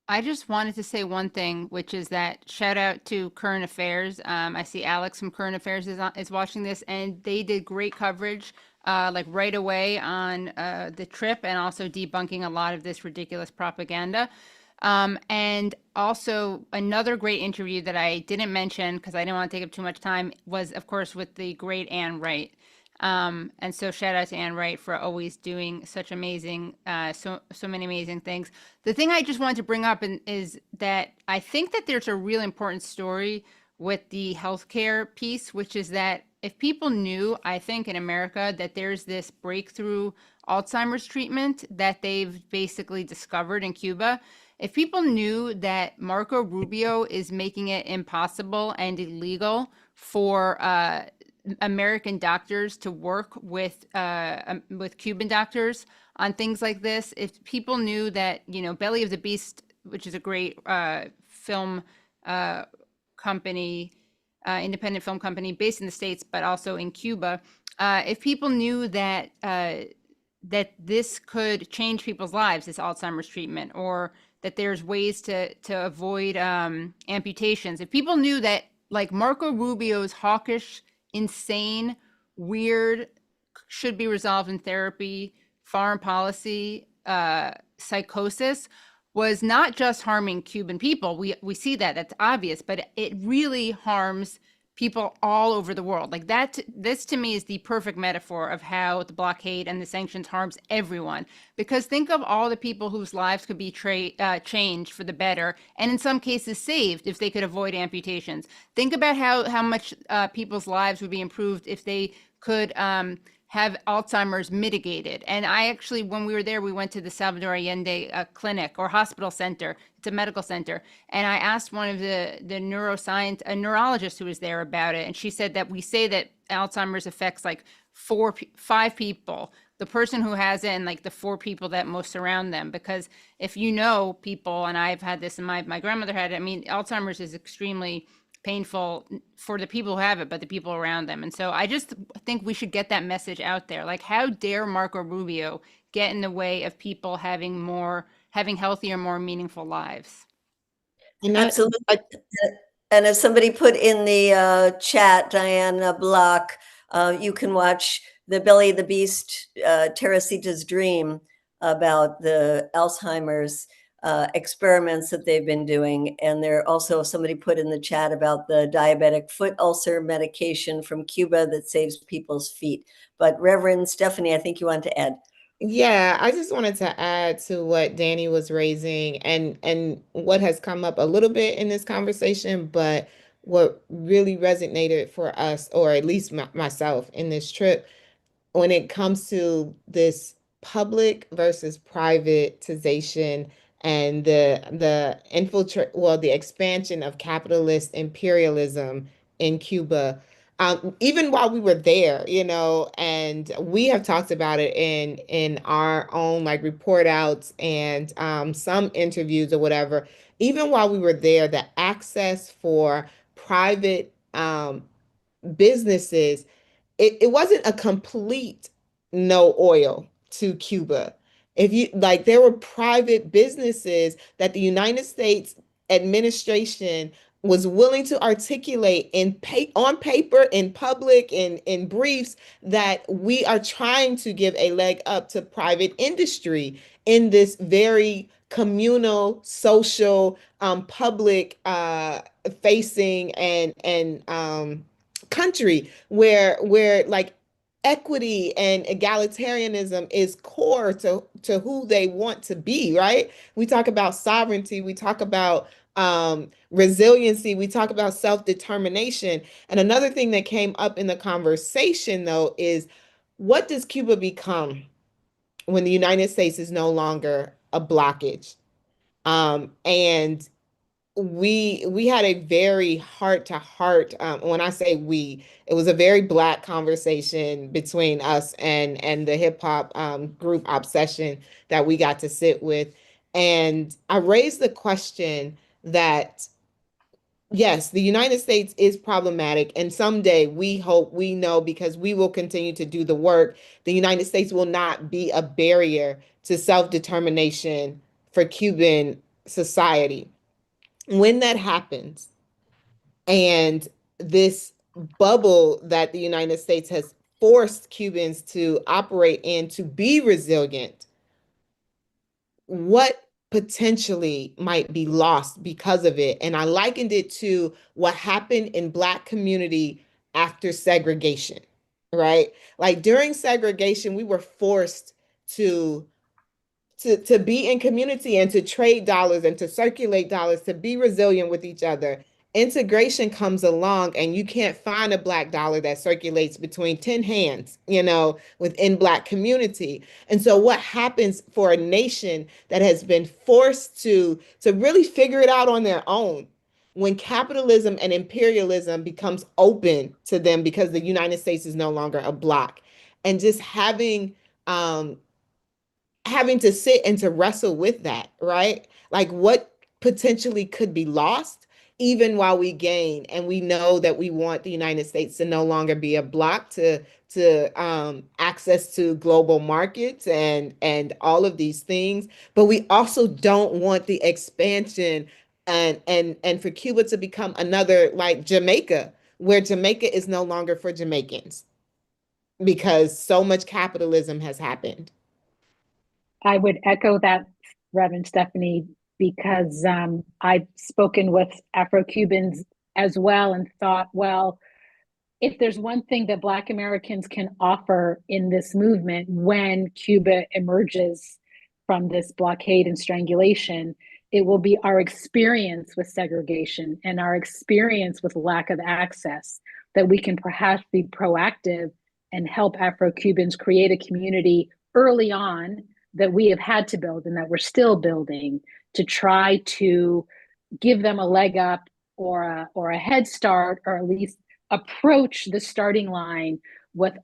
I just wanted to say one thing, which is that shout out to Current Affairs. I see Alex from Current Affairs is watching this, and they did great coverage, like right away on the trip, and also debunking a lot of this ridiculous propaganda. And also another great interview that I didn't mention because I didn't want to take up too much time was, of course, with the great Anne Wright. And so shout out to Anne Wright for always doing such amazing, so many amazing things. The thing I just wanted to bring up is that I think that there's a really important story with the healthcare piece, which is that if people knew, I think in America, that there's this breakthrough Alzheimer's treatment that they've basically discovered in Cuba, if people knew that Marco Rubio is making it impossible and illegal for American doctors to work with Cuban doctors on things like this, if people knew that, Belly of the Beast, which is a great film company, independent film company based in the States, but also in Cuba, if people knew that that this could change people's lives, this Alzheimer's treatment, or that there's ways to avoid amputations, if people knew that, like, Marco Rubio's hawkish, insane, weird, should be resolved in therapy, foreign policy, psychosis was not just harming Cuban people. We see that's obvious, but it really harms people all over the world. Like that, this to me is the perfect metaphor of how the blockade and the sanctions harms everyone. Because think of all the people whose lives could be changed for the better, and in some cases saved if they could avoid amputations. Think about how much people's lives would be improved if they could have Alzheimer's mitigated. And I actually, when we were there, we went to the Salvador Allende clinic or hospital center. It's a medical center. And I asked one of the a neurologist who was there about it. And she said that we say that Alzheimer's affects like 5 people, the person who has it and like the 4 people that most surround them. Because if people, and I've had this and my grandmother had it, I mean, Alzheimer's is extremely painful for the people who have it, but the people around them. And so I just think we should get that message out there. Like, how dare Marco Rubio get in the way of people having healthier, more meaningful lives? And Absolutely. And as somebody put in the chat, Diana Block, you can watch the Belly of the Beast, Teresita's Dream, about the Alzheimer's experiments that they've been doing. And there also somebody put in the chat about the diabetic foot ulcer medication from Cuba that saves people's feet. But Reverend Stephany, I think you want to add. Yeah, I just wanted to add to what Danny was raising and what has come up a little bit in this conversation, but what really resonated for us, or at least myself in this trip, when it comes to this public versus privatization and the expansion of capitalist imperialism in Cuba. Even while we were there, and we have talked about it in our own like report outs and some interviews or whatever, even while we were there, the access for private businesses, it wasn't a complete no oil to Cuba. If you like, there were private businesses that the United States administration was willing to articulate on paper, in public, in briefs, that we are trying to give a leg up to private industry in this very communal, social, public facing and country where like equity and egalitarianism is core to who they want to be, right? We talk about sovereignty, we talk about resiliency, we talk about self-determination. And another thing that came up in the conversation, though, is what does Cuba become when the United States is no longer a blockage? And we had a very heart to heart, when I say we, it was a very Black conversation between us and the hip hop group Obsession that we got to sit with. And I raised the question that yes, the United States is problematic, and someday we hope, we know, because we will continue to do the work, the United States will not be a barrier to self-determination for Cuban society. When that happens, and this bubble that the United States has forced Cubans to operate in to be resilient, what potentially might be lost because of it? And I likened it to what happened in Black community after segregation, right? Like during segregation, we were forced to to be in community and to trade dollars and to circulate dollars, to be resilient with each other. Integration comes along and you can't find a Black dollar that circulates between 10 hands, within Black community. And so what happens for a nation that has been forced to really figure it out on their own when capitalism and imperialism becomes open to them because the United States is no longer a block, and just having to sit and to wrestle with that, right? Like what potentially could be lost even while we gain. And we know that we want the United States to no longer be a block, to access to global markets and all of these things. But we also don't want the expansion and for Cuba to become another like Jamaica, where Jamaica is no longer for Jamaicans because so much capitalism has happened. I would echo that, Reverend Stephany, because I've spoken with Afro-Cubans as well and thought, well, if there's one thing that Black Americans can offer in this movement when Cuba emerges from this blockade and strangulation, it will be our experience with segregation and our experience with lack of access, that we can perhaps be proactive and help Afro-Cubans create a community early on that we have had to build and that we're still building, to try to give them a leg up or a head start, or at least approach the starting line with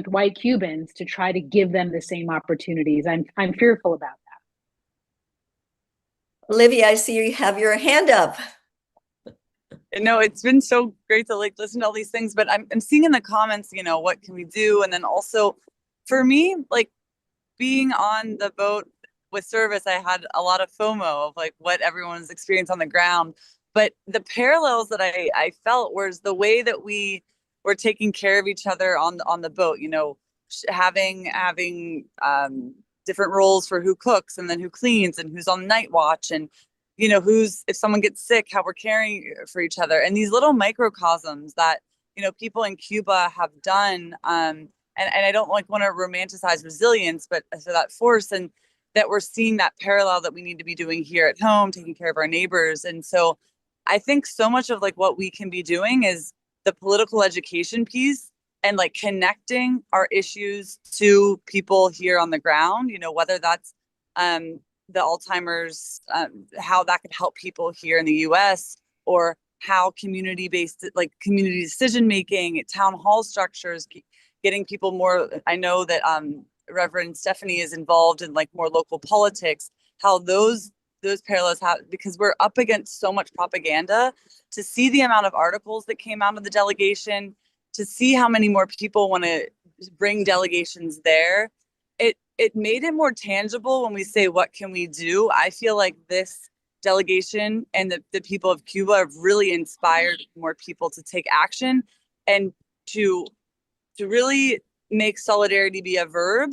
white Cubans to try to give them the same opportunities. I'm fearful about that. Olivia, I see you have your hand up. No, it's been so great to like listen to all these things, but I'm seeing in the comments, what can we do? And then also for me, like being on the boat with service, I had a lot of FOMO of like what everyone's experienced on the ground. But the parallels that I felt was the way that we were taking care of each other on the boat, having different roles for who cooks and then who cleans and who's on night watch, and who's, if someone gets sick, how we're caring for each other, and these little microcosms that people in Cuba have done. And I don't want to romanticize resilience, but so that force, and that we're seeing that parallel that we need to be doing here at home, taking care of our neighbors. And so I think so much of like what we can be doing is the political education piece and like connecting our issues to people here on the ground, whether that's the Alzheimer's, how that could help people here in the US, or how community-based, like community decision-making, town hall structures, getting people more. I know that Reverend Stephany is involved in like more local politics, how those those parallels have, because we're up against so much propaganda. To see the amount of articles that came out of the delegation, to see how many more people want to bring delegations there, it made it more tangible when we say, what can we do? I feel like this delegation and the people of Cuba have really inspired more people to take action and to really make solidarity be a verb.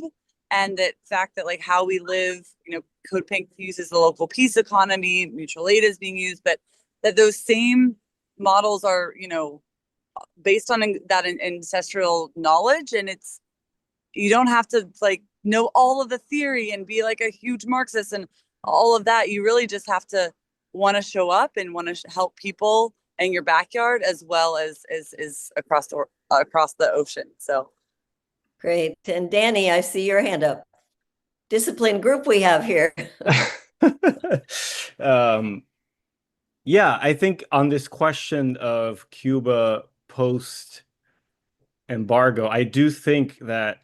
And that fact that like how we live, CODEPINK uses the local peace economy, mutual aid is being used, but that those same models are, based on that ancestral knowledge. And you don't have to like know all of the theory and be like a huge Marxist and all of that. You really just have to want to show up and want to help people in your backyard as well as across the ocean. So great. And Danny, I see your hand up. Disciplined group we have here. Yeah, I think on this question of Cuba post embargo, I do think that,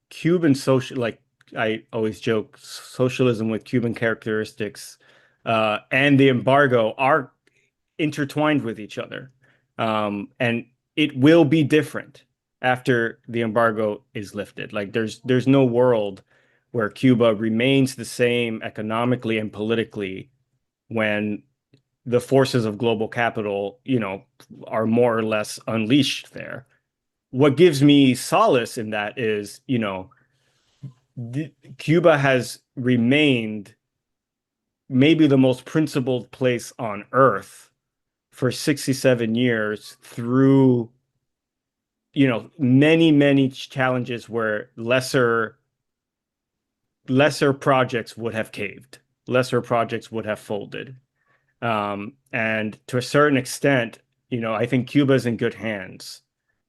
Cuban social, like I always joke, socialism with Cuban characteristics, and the embargo are intertwined with each other. And it will be different after the embargo is lifted. Like there's no world where Cuba remains the same economically and politically when the forces of global capital, are more or less unleashed there. What gives me solace in that is, Cuba has remained maybe the most principled place on earth for 67 years through, many, many challenges where lesser projects would have caved, lesser projects would have folded. And to a certain extent, I think Cuba's in good hands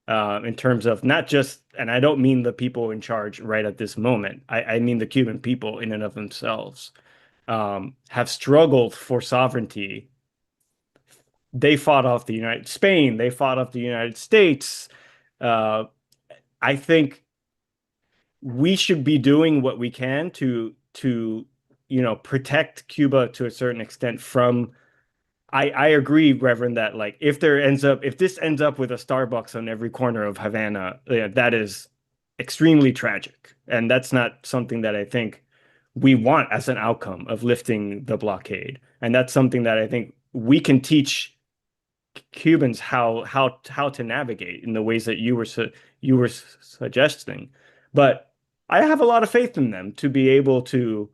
in terms of not just, and I don't mean the people in charge right at this moment, I mean the Cuban people in and of themselves have struggled for sovereignty. They fought off Spain, they fought off the United States. I think we should be doing what we can to protect Cuba to a certain extent from. I agree, Reverend, that like if this ends up with a Starbucks on every corner of Havana, that is extremely tragic, and that's not something that I think we want as an outcome of lifting the blockade. And that's something that I think we can teach Cubans how to navigate in the ways that you were suggesting. But I have a lot of faith in them to be able to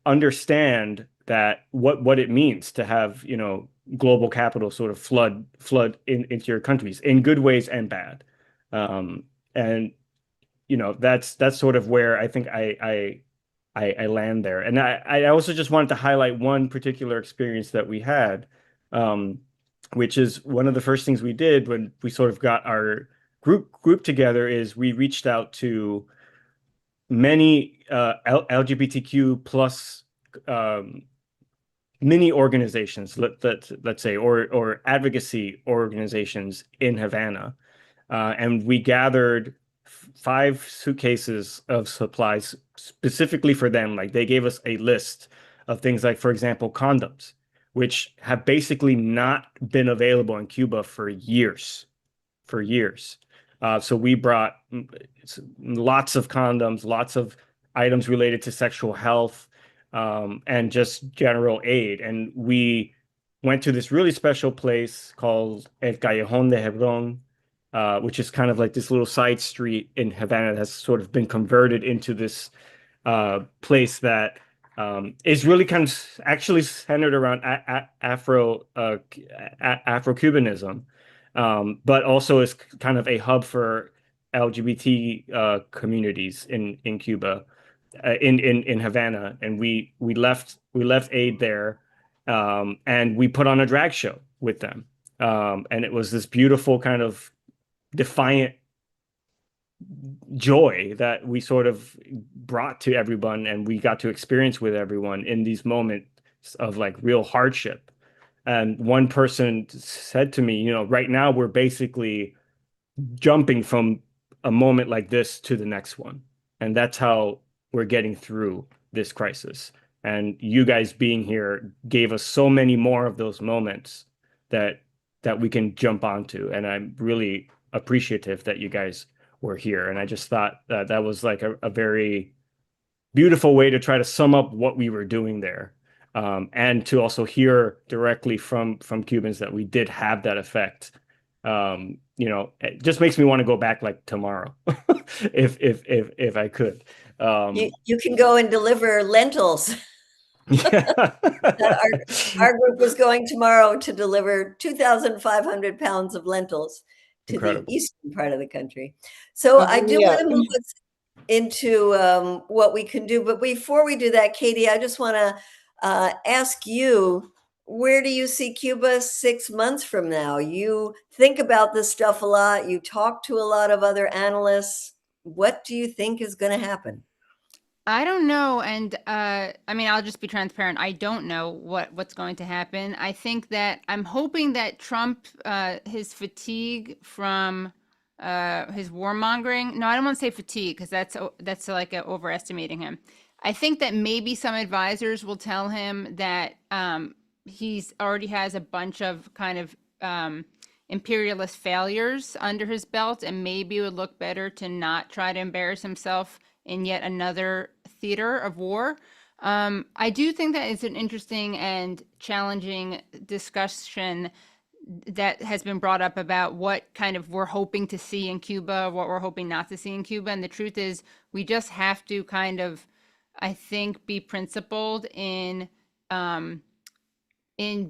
understand that what it means to have, global capital sort of flood into your countries in good ways and bad. And that's sort of where I think I land there. And I also just wanted to highlight one particular experience that we had, which is one of the first things we did when we sort of got our group together is we reached out to many LGBTQ plus mini organizations, let's say, or advocacy organizations in Havana, and we gathered 5 suitcases of supplies specifically for them. Like they gave us a list of things like, for example, condoms, which have basically not been available in Cuba for years. So we brought lots of condoms, lots of items related to sexual health, and just general aid. And we went to this really special place called El Callejón de Hebron, which is kind of like this little side street in Havana that's sort of been converted into this place that is really kind of actually centered around Afro-Cubanism, but also is kind of a hub for LGBT communities in Cuba, in Havana. And we left aid there, and we put on a drag show with them, and it was this beautiful kind of defiant joy that we sort of brought to everyone, and we got to experience with everyone in these moments of like real hardship. And one person said to me, right now we're basically jumping from a moment like this to the next one. And that's how we're getting through this crisis. And you guys being here gave us so many more of those moments that we can jump onto. And I'm really appreciative that you guys were here. And I just thought that that was like a very beautiful way to try to sum up what we were doing there. And to also hear directly from Cubans that we did have that effect. It just makes me want to go back like tomorrow, if I could. You can go and deliver lentils. Yeah. Our group was going tomorrow to deliver 2,500 pounds of lentils to Incredible. the eastern part of the country. So I do want to move us into what we can do. But before we do that, Katie, I just want to ask you, where do you see Cuba 6 months from now? You think about this stuff a lot. You talk to a lot of other analysts. What do you think is going to happen? I don't know, and I mean, I'll just be transparent. I don't know what's going to happen. I think that I'm hoping that Trump, his fatigue from his warmongering. No, I don't want to say fatigue because that's like overestimating him. I think that maybe some advisors will tell him that he's already has a bunch of kind of imperialist failures under his belt, and maybe it would look better to not try to embarrass himself in yet another theater of war. I do think that it's an interesting and challenging discussion that has been brought up about what kind of we're hoping to see in Cuba, what we're hoping not to see in Cuba. And the truth is, we just have to kind of, I think, be principled in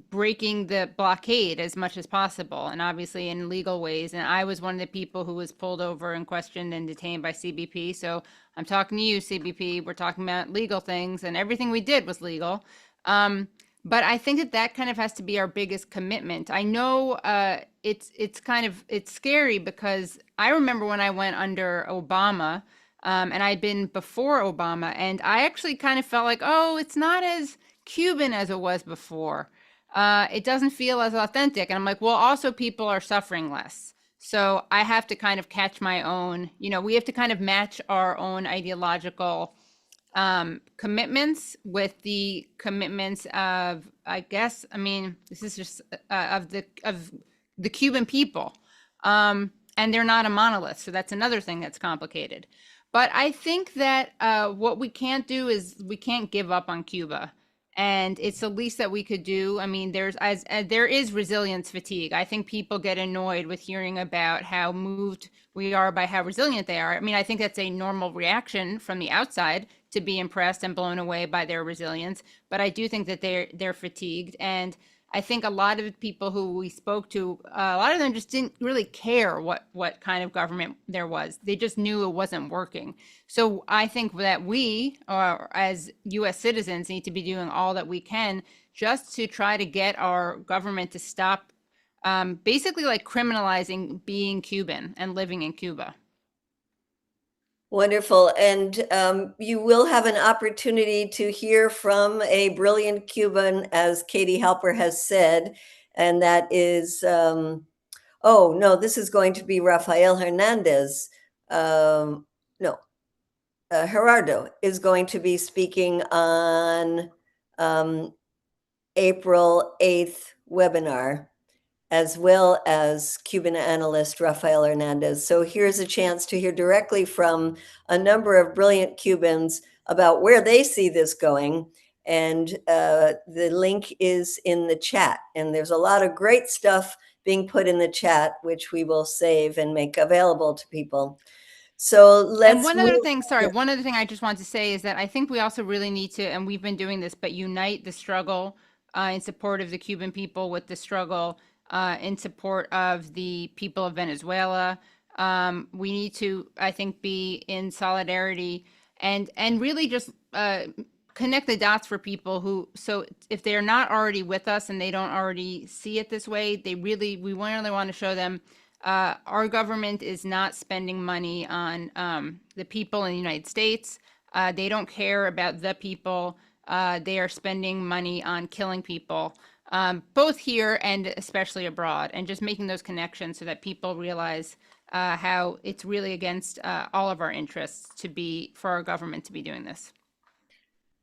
breaking the blockade as much as possible, and obviously in legal ways. And I was one of the people who was pulled over and questioned and detained by CBP. So I'm talking to you, CBP. We're talking about legal things, and everything we did was legal. But I think that kind of has to be our biggest commitment. I know it's scary because I remember when I went under Obama, and I'd been before Obama, and I actually kind of felt like, oh, it's not as Cuban as it was before. It doesn't feel as authentic. And I'm like, well, also people are suffering less. So I have to kind of catch my own, we have to kind of match our own ideological commitments with the commitments of, I guess, I mean, this is just of the Cuban people. And they're not a monolith. So that's another thing that's complicated. But I think that what we can't do is we can't give up on Cuba. And it's the least that we could do. I mean, there is resilience fatigue. I think people get annoyed with hearing about how moved we are by how resilient they are. I mean, I think that's a normal reaction from the outside to be impressed and blown away by their resilience. But I do think that they're fatigued. And I think a lot of the people who we spoke to, a lot of them just didn't really care what kind of government there was. They just knew it wasn't working. So I think that we, as U.S. citizens, need to be doing all that we can just to try to get our government to stop basically like criminalizing being Cuban and living in Cuba. Wonderful. And you will have an opportunity to hear from a brilliant Cuban, as Katie Halper has said, and that is, oh, no, this is going to be Rafael Hernandez. No, Gerardo is going to be speaking on April 8th webinar, as well as Cuban analyst Rafael Hernandez. So here's a chance to hear directly from a number of brilliant Cubans about where they see this going. And the link is in the chat. And there's a lot of great stuff being put in the chat, which we will save and make available to people. So let's And one other thing I just want to say is that I think we also really need to, and we've been doing this, but unite the struggle in support of the Cuban people with the struggle in support of the people of Venezuela. We need to, I think, be in solidarity and really just connect the dots for people who, so if they're not already with us and they don't already see it this way, we really want to show them our government is not spending money on the people in the United States. They don't care about the people. They are spending money on killing people, both here and especially abroad, and just making those connections so that people realize how it's really against all of our interests for our government to be doing this.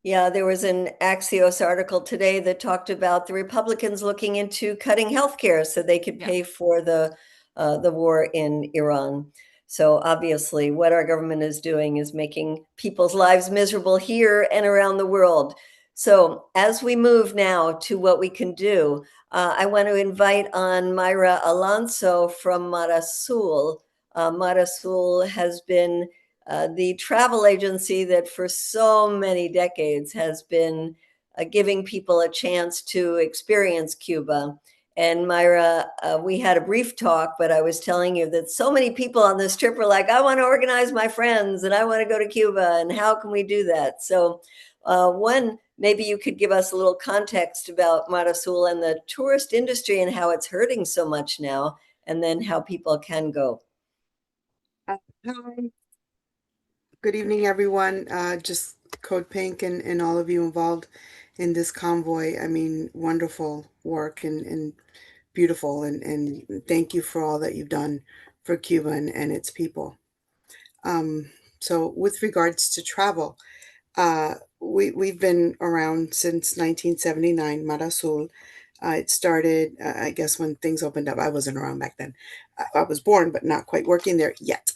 Yeah, there was an Axios article today that talked about the Republicans looking into cutting healthcare so they could Yeah. pay for the war in Iran. So obviously, what our government is doing is making people's lives miserable here and around the world. So as we move now to what we can do, I want to invite on Myra Alonso from Marasul. Marasul has been the travel agency that for so many decades has been giving people a chance to experience Cuba. And Myra, we had a brief talk, but I was telling you that so many people on this trip were like, I want to organize my friends and I want to go to Cuba. And how can we do that? So, one, maybe you could give us a little context about Marasul and the tourist industry and how it's hurting so much now, and then how people can go. Hi. Good evening, everyone. Just CODEPINK and all of you involved in this convoy. I mean, wonderful work and beautiful. And thank you for all that you've done for Cuba and its people. So with regards to travel, we've been around since 1979, Marasul. It started, I guess, when things opened up. I wasn't around back then. I was born, but not quite working there yet.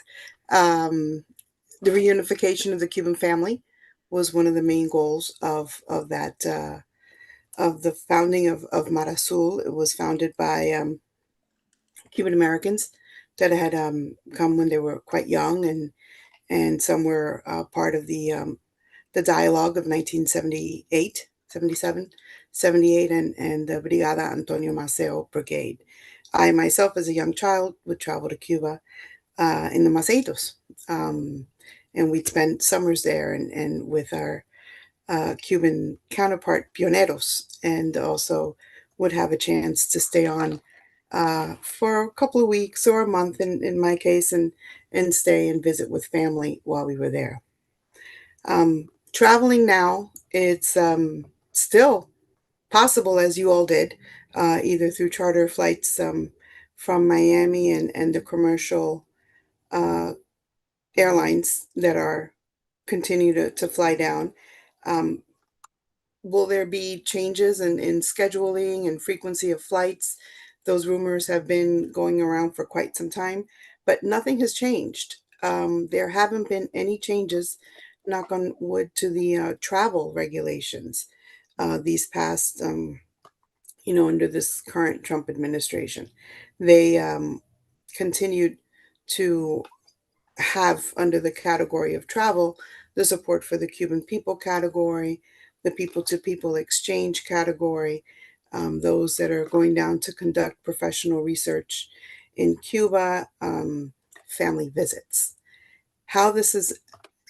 The reunification of the Cuban family was one of the main goals of that of the founding of Marasul. It was founded by Cuban Americans that had come when they were quite young, and some were part of the dialogue of 1978, 77, 78, and the Brigada Antonio Maceo Brigade. I myself, as a young child, would travel to Cuba in the Maceitos. And we'd spend summers there and with our Cuban counterpart, pioneros, and also would have a chance to stay on for a couple of weeks or a month in my case, and stay and visit with family while we were there. Traveling now, it's still possible, as you all did, either through charter flights from Miami and the commercial uh, airlines that are continue to fly down. Um, will there be changes in scheduling and frequency of flights? Those rumors have been going around for quite some time, but nothing has changed. There haven't been any changes, knock on wood, to the travel regulations these past, under this current Trump administration. They continued to have under the category of travel the support for the Cuban people category, the people to people exchange category, those that are going down to conduct professional research in Cuba, family visits. How this is,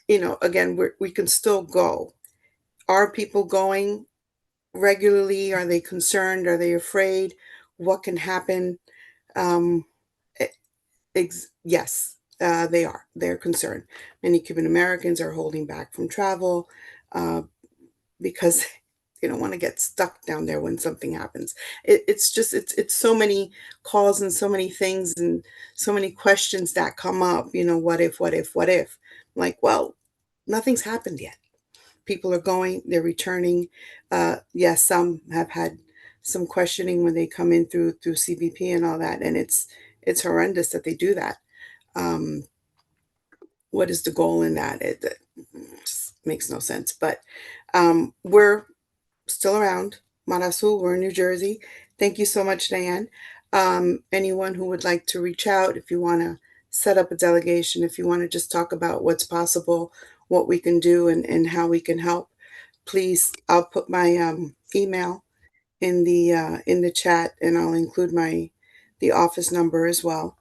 again, we can still go. Are people going regularly? Are they concerned? Are they afraid? What can happen? Um, yes, they are. They're concerned. Many Cuban Americans are holding back from travel because they don't want to get stuck down there when something happens. It's so many calls and so many things and so many questions that come up. What if? What if? What if? Like, well, nothing's happened yet. People are going. They're returning. Yes, some have had some questioning when they come in through CBP and all that, and it's horrendous that they do that. um, what is the goal in that? It just makes no sense. But we're still around. Marasul, we're in New Jersey. Thank you so much, Diane. Anyone who would like to reach out, if you want to set up a delegation, if you want to just talk about what's possible, what we can do, and how we can help, please, I'll put my email in the chat, and I'll include the office number as well.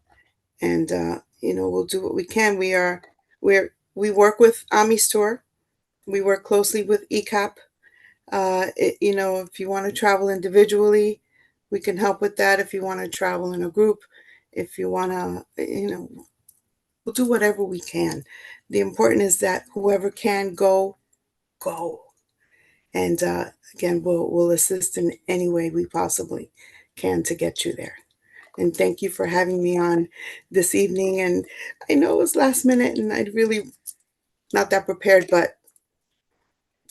And we'll do what we can. We work with Amistor. We work closely with ECAP. If you want to travel individually, we can help with that. If you want to travel in a group, if you want to, we'll do whatever we can. The important is that whoever can go. And again, we'll assist in any way we possibly can to get you there. And thank you for having me on this evening. And I know it was last minute and I'd really not that prepared, but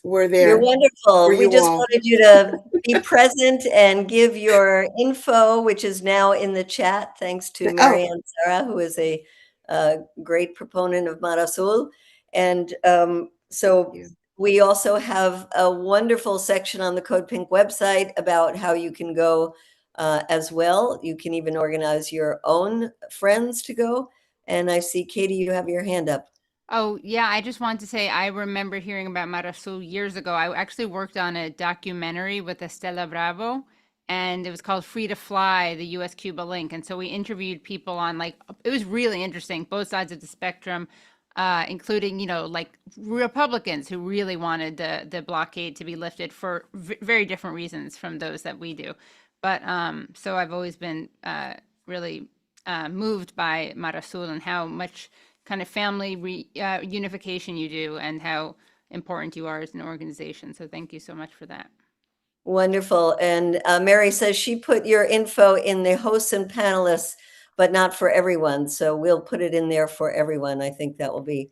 We're there. You're wonderful. For We you just all. wanted you to be present and give your info, which is now in the chat, thanks to Oh, Marianne Sarah, who is a great proponent of Mar Azul. And so thank you. we also have a wonderful section on the Code Pink website about how you can go as well. You can even organize your own friends to go. And I see, Katie, you have your hand up. Oh, yeah, I just wanted to say I remember hearing about Marasul years ago. I actually worked on a documentary with Estela Bravo, and it was called Free to Fly, the US-Cuba link. And so we interviewed people on like, it was really interesting, both sides of the spectrum, including, like Republicans who really wanted the blockade to be lifted for very different reasons from those that we do. But so I've always been really moved by Marasul and how much kind of family unification you do and how important you are as an organization. So thank you so much for that. Wonderful. And Mary says she put your info in the hosts and panelists, but not for everyone. So we'll put it in there for everyone. I think that will be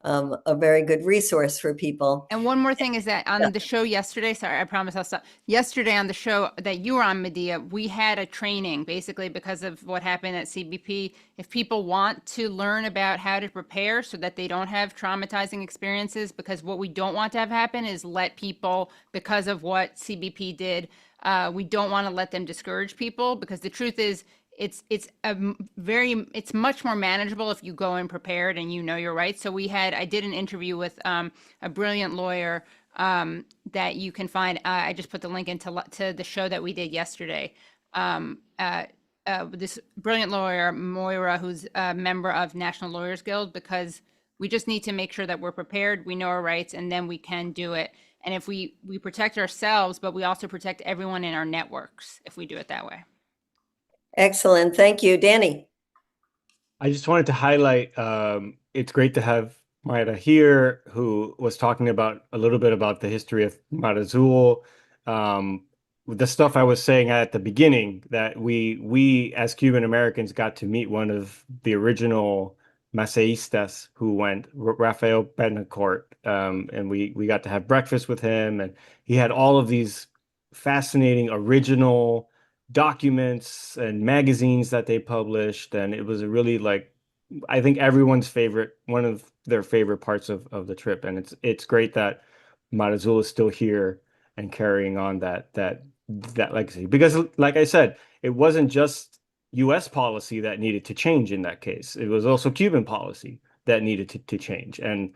a very good resource for people. And one more thing is that on the show yesterday, sorry, I promise I'll stop. Yesterday on the show that you were on, Medea, we had a training basically because of what happened at CBP. If people want to learn about how to prepare so that they don't have traumatizing experiences, because what we don't want to have happen is let people, because of what CBP did, we don't want to let them discourage people, because the truth is, it's much more manageable if you go in prepared and you know your rights. So I did an interview with a brilliant lawyer that you can find. I just put the link into to the show that we did yesterday. This brilliant lawyer, Moira, who's a member of National Lawyers Guild, because we just need to make sure that we're prepared, we know our rights, and then we can do it. And if we protect ourselves, but we also protect everyone in our networks if we do it that way. Excellent. Thank you. Danny. I just wanted to highlight, it's great to have Mayra here, who was talking about a little bit about the history of Mar Azul. The stuff I was saying at the beginning, that we as Cuban Americans got to meet one of the original Maseistas who went, Rafael Betancourt, and we got to have breakfast with him, and he had all of these fascinating original documents and magazines that they published, and it was a really, like, I think everyone's favorite, one of their favorite parts of the trip. And it's great that Mar Azul is still here and carrying on that legacy, because like I said, it wasn't just US policy that needed to change in that case. It was also Cuban policy that needed to change. And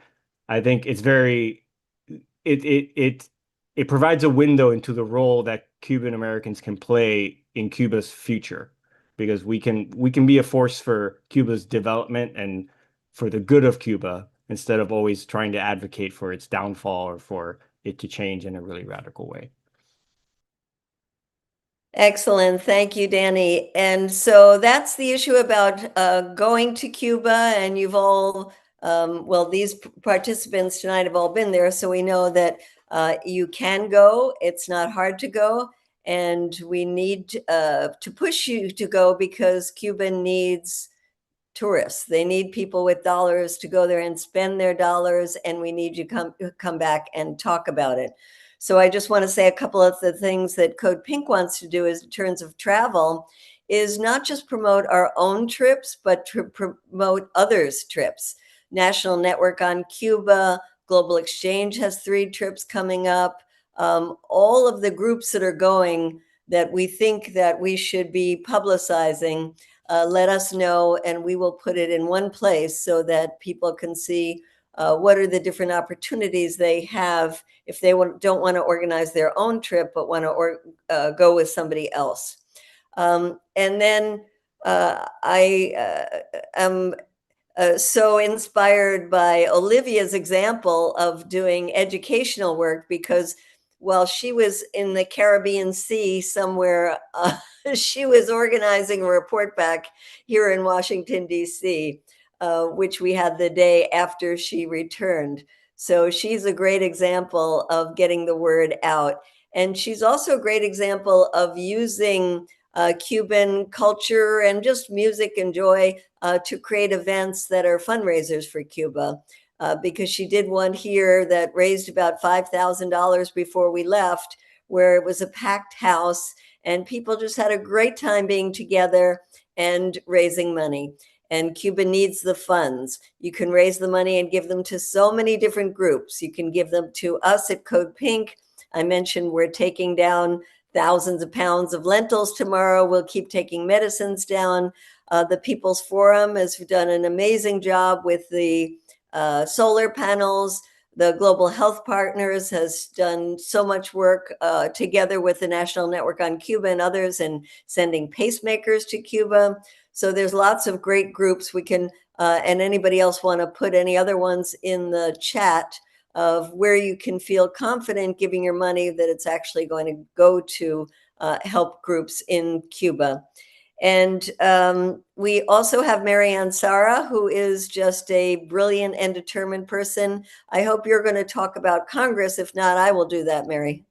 I think it's very it provides a window into the role that Cuban Americans can play in Cuba's future, because we can be a force for Cuba's development and for the good of Cuba, instead of always trying to advocate for its downfall or for it to change in a really radical way. Excellent. Thank you, Danny. And so that's the issue about going to Cuba. And you've all, well, these participants tonight have all been there. So we know that you can go. It's not hard to go. And we need to push you to go, because Cuba needs tourists. They need people with dollars to go there and spend their dollars. And we need you to come back and talk about it. So I just want to say a couple of the things that Code Pink wants to do is, in terms of travel, is not just promote our own trips, but to promote others' trips. National Network on Cuba, Global Exchange has 3 trips coming up. All of the groups that are going that we think that we should be publicizing, let us know, and we will put it in one place so that people can see what are the different opportunities they have if they don't want to organize their own trip, but want to go with somebody else. And then I am so inspired by Olivia's example of doing educational work, because while she was in the Caribbean Sea somewhere, she was organizing a report back here in Washington, D.C., which we had the day after she returned. So she's a great example of getting the word out. And she's also a great example of using Cuban culture and just music and joy to create events that are fundraisers for Cuba. because she did one here that raised about $5,000 before we left, where it was a packed house and people just had a great time being together and raising money. And Cuba needs the funds. You can raise the money and give them to so many different groups. You can give them to us at CODEPINK. I mentioned we're taking down thousands of pounds of lentils tomorrow. We'll keep taking medicines down. The People's Forum has done an amazing job with the solar panels. The Global Health Partners has done so much work together with the National Network on Cuba and others, and sending pacemakers to Cuba. So there's lots of great groups. We can, and anybody else want to put any other ones in the chat of where you can feel confident giving your money that it's actually going to go to help groups in Cuba. And we also have Marianne Sara, who is just a brilliant and determined person. I hope you're going to talk about Congress. If not, I will do that, Mary.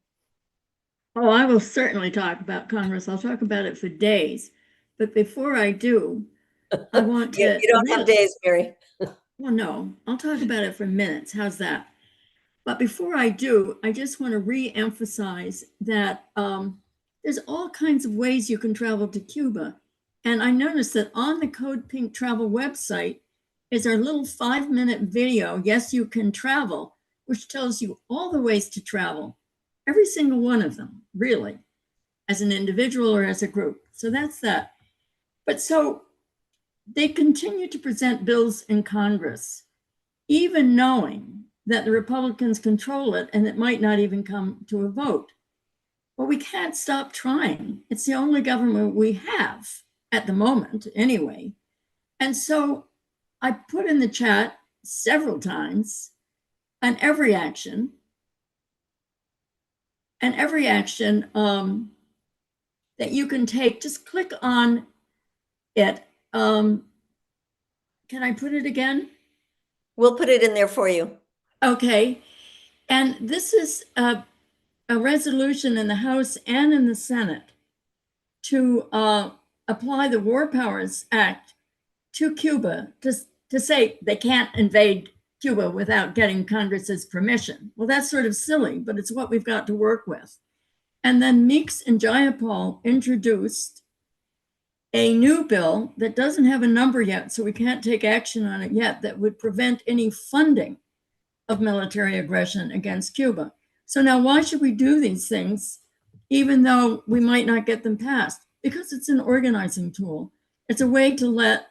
Oh, I will certainly talk about Congress. I'll talk about it for days. But before I do, I want to... You don't have days, Mary. Well, no, I'll talk about it for minutes. How's that? But before I do, I just want to re-emphasize that there's all kinds of ways you can travel to Cuba. And I noticed that on the CODEPINK travel website is our little 5-minute video, Yes, You Can Travel, which tells you all the ways to travel, every single one of them, really, as an individual or as a group. So that's that. But so they continue to present bills in Congress, even knowing that the Republicans control it and it might not even come to a vote. But we can't stop trying. It's the only government we have at the moment, anyway. And so I put in the chat several times on every action, that you can take. Just click on it. Can I put it again? We'll put it in there for you. Okay. And this is a resolution in the House and in the Senate to apply the War Powers Act to Cuba to say they can't invade Cuba without getting Congress's permission. Well, that's sort of silly, but it's what we've got to work with. And then Meeks and Jayapal introduced a new bill that doesn't have a number yet, so we can't take action on it yet, that would prevent any funding of military aggression against Cuba. So now why should we do these things, even though we might not get them passed? Because it's an organizing tool. It's a way to let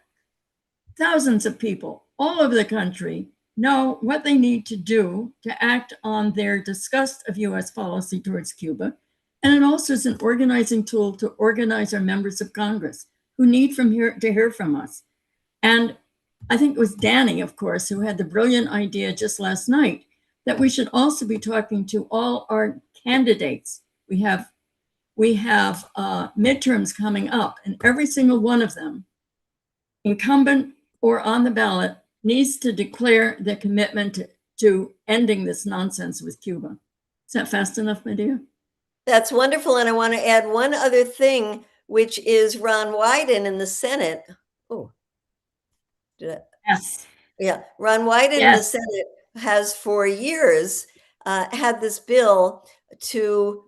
thousands of people all over the country know what they need to do to act on their disgust of US policy towards Cuba. And it also is an organizing tool to organize our members of Congress who need to hear from us. And I think it was Danny, of course, who had the brilliant idea just last night that we should also be talking to all our candidates. We have midterms coming up, and every single one of them, incumbent or on the ballot, needs to declare their commitment to ending this nonsense with Cuba. Is that fast enough, Medea? That's wonderful. And I want to add one other thing, which is Ron Wyden in the Senate. Oh, yes. Yeah, Ron Wyden in the Senate has for years had this bill to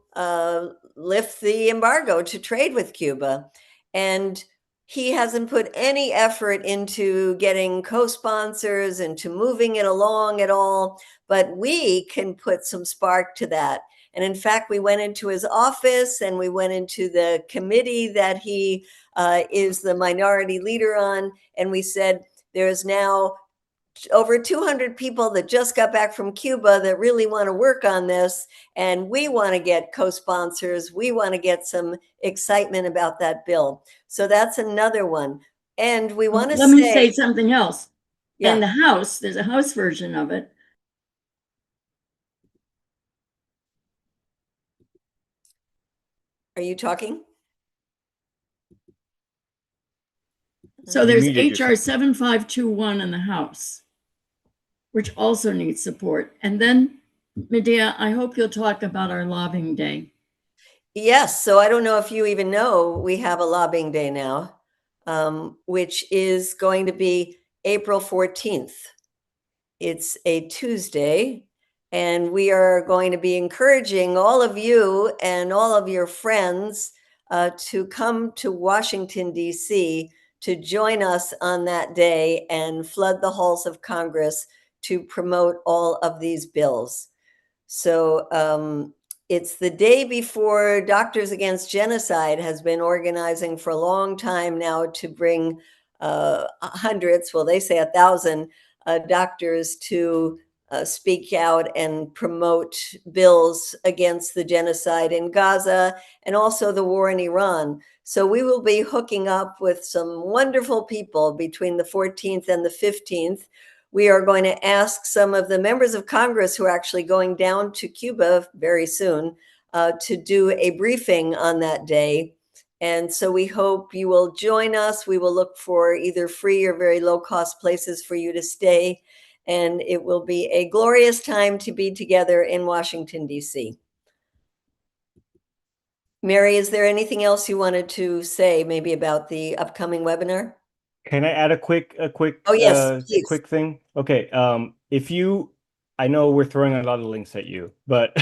lift the embargo to trade with Cuba. And he hasn't put any effort into getting co-sponsors and to moving it along at all. But we can put some spark to that. And in fact, we went into his office and we went into the committee that he is the minority leader on. And we said, there's now over 200 people that just got back from Cuba that really want to work on this. And we want to get co-sponsors. We want to get some excitement about that bill. So that's another one. And we want to Let me say something else. Yeah. In the House, there's a House version of it. Are you talking? So there's HR 7521 in the House, which also needs support. And then, Medea, I hope you'll talk about our lobbying day. Yes. So I don't know if you even know we have a lobbying day now, which is going to be April 14th. It's a Tuesday, and we are going to be encouraging all of you and all of your friends to come to Washington, D.C. to join us on that day and flood the halls of Congress to promote all of these bills. So it's the day before Doctors Against Genocide has been organizing for a long time now to bring hundreds, well, they say 1,000 doctors to speak out and promote bills against the genocide in Gaza and also the war in Iran. So we will be hooking up with some wonderful people between the 14th and the 15th. We are going to ask some of the members of Congress who are actually going down to Cuba very soon to do a briefing on that day. And so we hope you will join us. We will look for either free or very low cost places for you to stay. And it will be a glorious time to be together in Washington, D.C. Mary, is there anything else you wanted to say maybe about the upcoming webinar? Can I add a quick Oh, yes, please. quick thing? Okay, if you, I know we're throwing a lot of links at you, but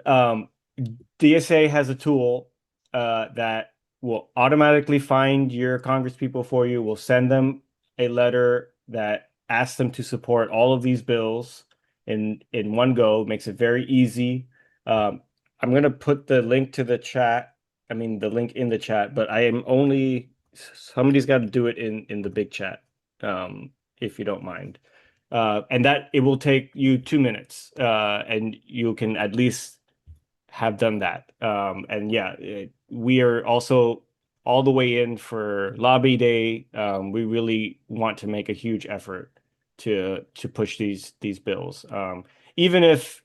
DSA has a tool that will automatically find your congresspeople for you, will send them a letter that asks them to support all of these bills in one go, makes it very easy. I'm gonna put the link to the chat, the link in the chat, but I am only, somebody's got to do it in the big chat, if you don't mind. And that it will take you 2 minutes, and you can at least have done that. And yeah, we are also all the way in for lobby day. We really want to make a huge effort to push these bills. Even if,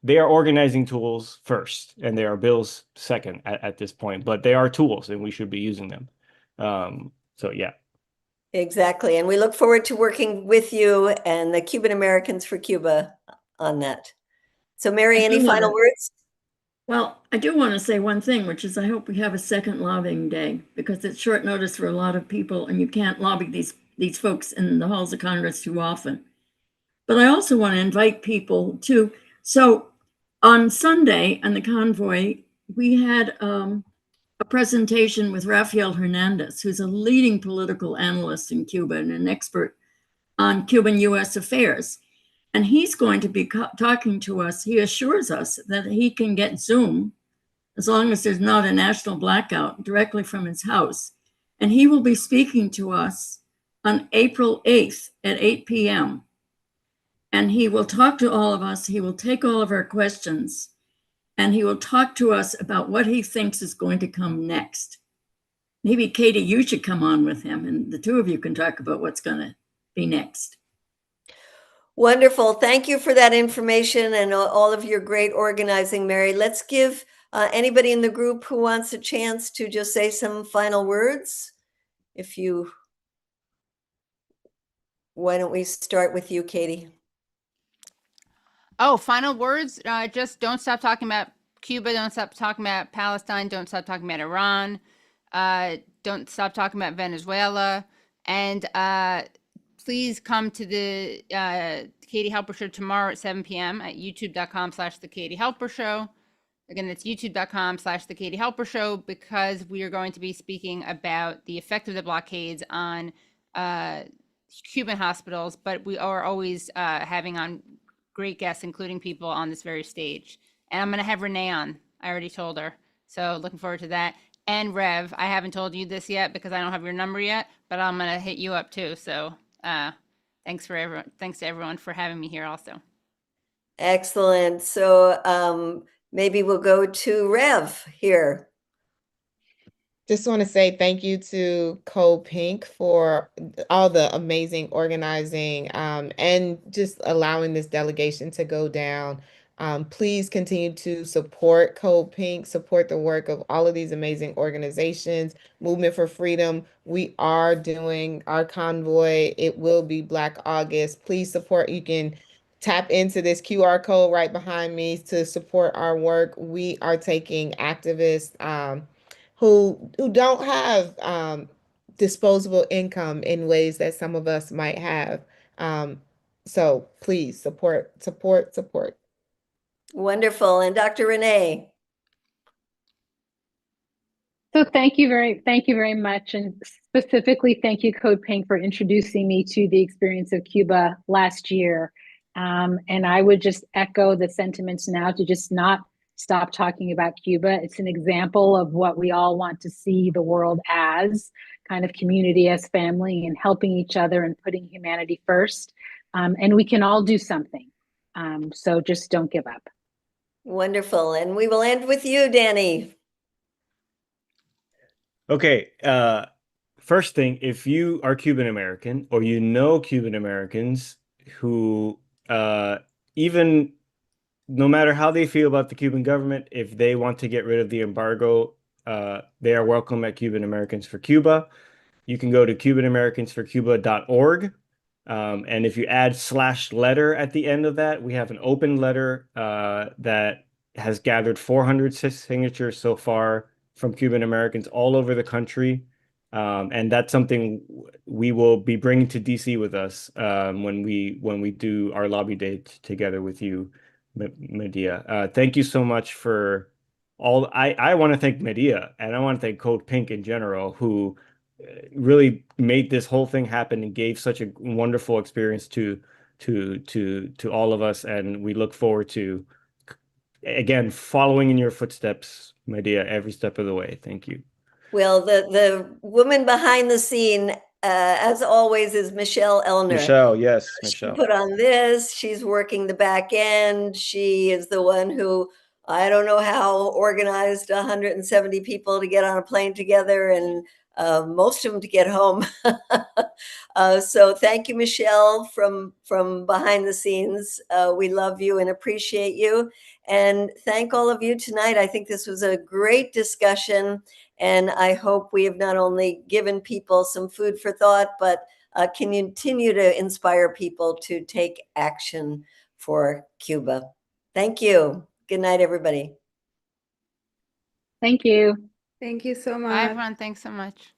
they are organizing tools first and they are bills second at this point, but they are tools and we should be using them. So yeah. Exactly. And we look forward to working with you and the Cuban Americans for Cuba on that. So Mary, any final words? Well, I do want to say one thing, which is I hope we have a second lobbying day because it's short notice for a lot of people and you can't lobby these folks in the halls of Congress too often. But I also want to invite people to, so on Sunday on the convoy, we had a presentation with Rafael Hernandez, who's a leading political analyst in Cuba and an expert on Cuban US affairs. And he's going to be talking to us. He assures us that he can get Zoom as long as there's not a national blackout directly from his house. And he will be speaking to us on April 8th at 8 p.m. And he will talk to all of us. He will take all of our questions and he will talk to us about what he thinks is going to come next. Maybe Katie, you should come on with him and the two of you can talk about what's going to be next. Wonderful. Thank you for that information and all of your great organizing, Mary. Let's give anybody in the group who wants a chance to just say some final words. Why don't we start with you, Katie? Oh, final words. Just don't stop talking about Cuba. Don't stop talking about Palestine. Don't stop talking about Iran. Don't stop talking about Venezuela. And please come to the Katie Halper Show tomorrow at 7 p.m. at youtube.com/The Katie Halper Show. Again, that's youtube.com/The Katie Halper Show, because we are going to be speaking about the effect of the blockades on Cuban hospitals, but we are always having on great guests, including people on this very stage. And I'm going to have Renee on. I already told her. So looking forward to that. And Rev, I haven't told you this yet because I don't have your number yet, but I'm going to hit you up too. So thanks to everyone for having me here also. Excellent. So maybe we'll go to Rev here. Just want to say thank you to CODEPINK for all the amazing organizing and just allowing this delegation to go down. Please continue to support CODEPINK, support the work of all of these amazing organizations. Movement for Freedom, we are doing our convoy. It will be Black August. Please support. You can tap into this QR code right behind me to support our work. We are taking activists who don't have disposable income in ways that some of us might have. So please support, support, support. Wonderful. And Dr. Renee. So thank you very much. And specifically, thank you, CODEPINK, for introducing me to the experience of Cuba last year. And I would just echo the sentiments now to just not stop talking about Cuba. It's an example of what we all want to see the world as, kind of community as family, and helping each other and putting humanity first. And we can all do something. So just don't give up. Wonderful. And we will end with you, Danny. Okay. First thing, if you are Cuban American or you know Cuban Americans who even no matter how they feel about the Cuban government, if they want to get rid of the embargo, they are welcome at Cuban Americans for Cuba. You can go to cubanamericansforcuba.org. And if you add /letter at the end of that, we have an open letter that has gathered 400 signatures so far from Cuban Americans all over the country. And that's something we will be bringing to DC with us when we do our lobby day together with you, Medea. Thank you so much for all. I want to thank Medea, and I want to thank CODEPINK in general, who really made this whole thing happen and gave such a wonderful experience to all of us. And we look forward to, again, following in your footsteps, Medea, every step of the way. Thank you. Well, the woman behind the scene, as always, is Michelle Elner. Michelle, yes, Michelle. She put on this. She's working the back end. She is the one who, I don't know how, organized 170 people to get on a plane together, and most of them to get home. So thank you, Michelle, from behind the scenes. We love you and appreciate you. And thank all of you tonight. I think this was a great discussion. And I hope we have not only given people some food for thought, but can continue to inspire people to take action for Cuba. Thank you. Good night, everybody. Thank you. Thank you so much. Bye, everyone. Thanks so much.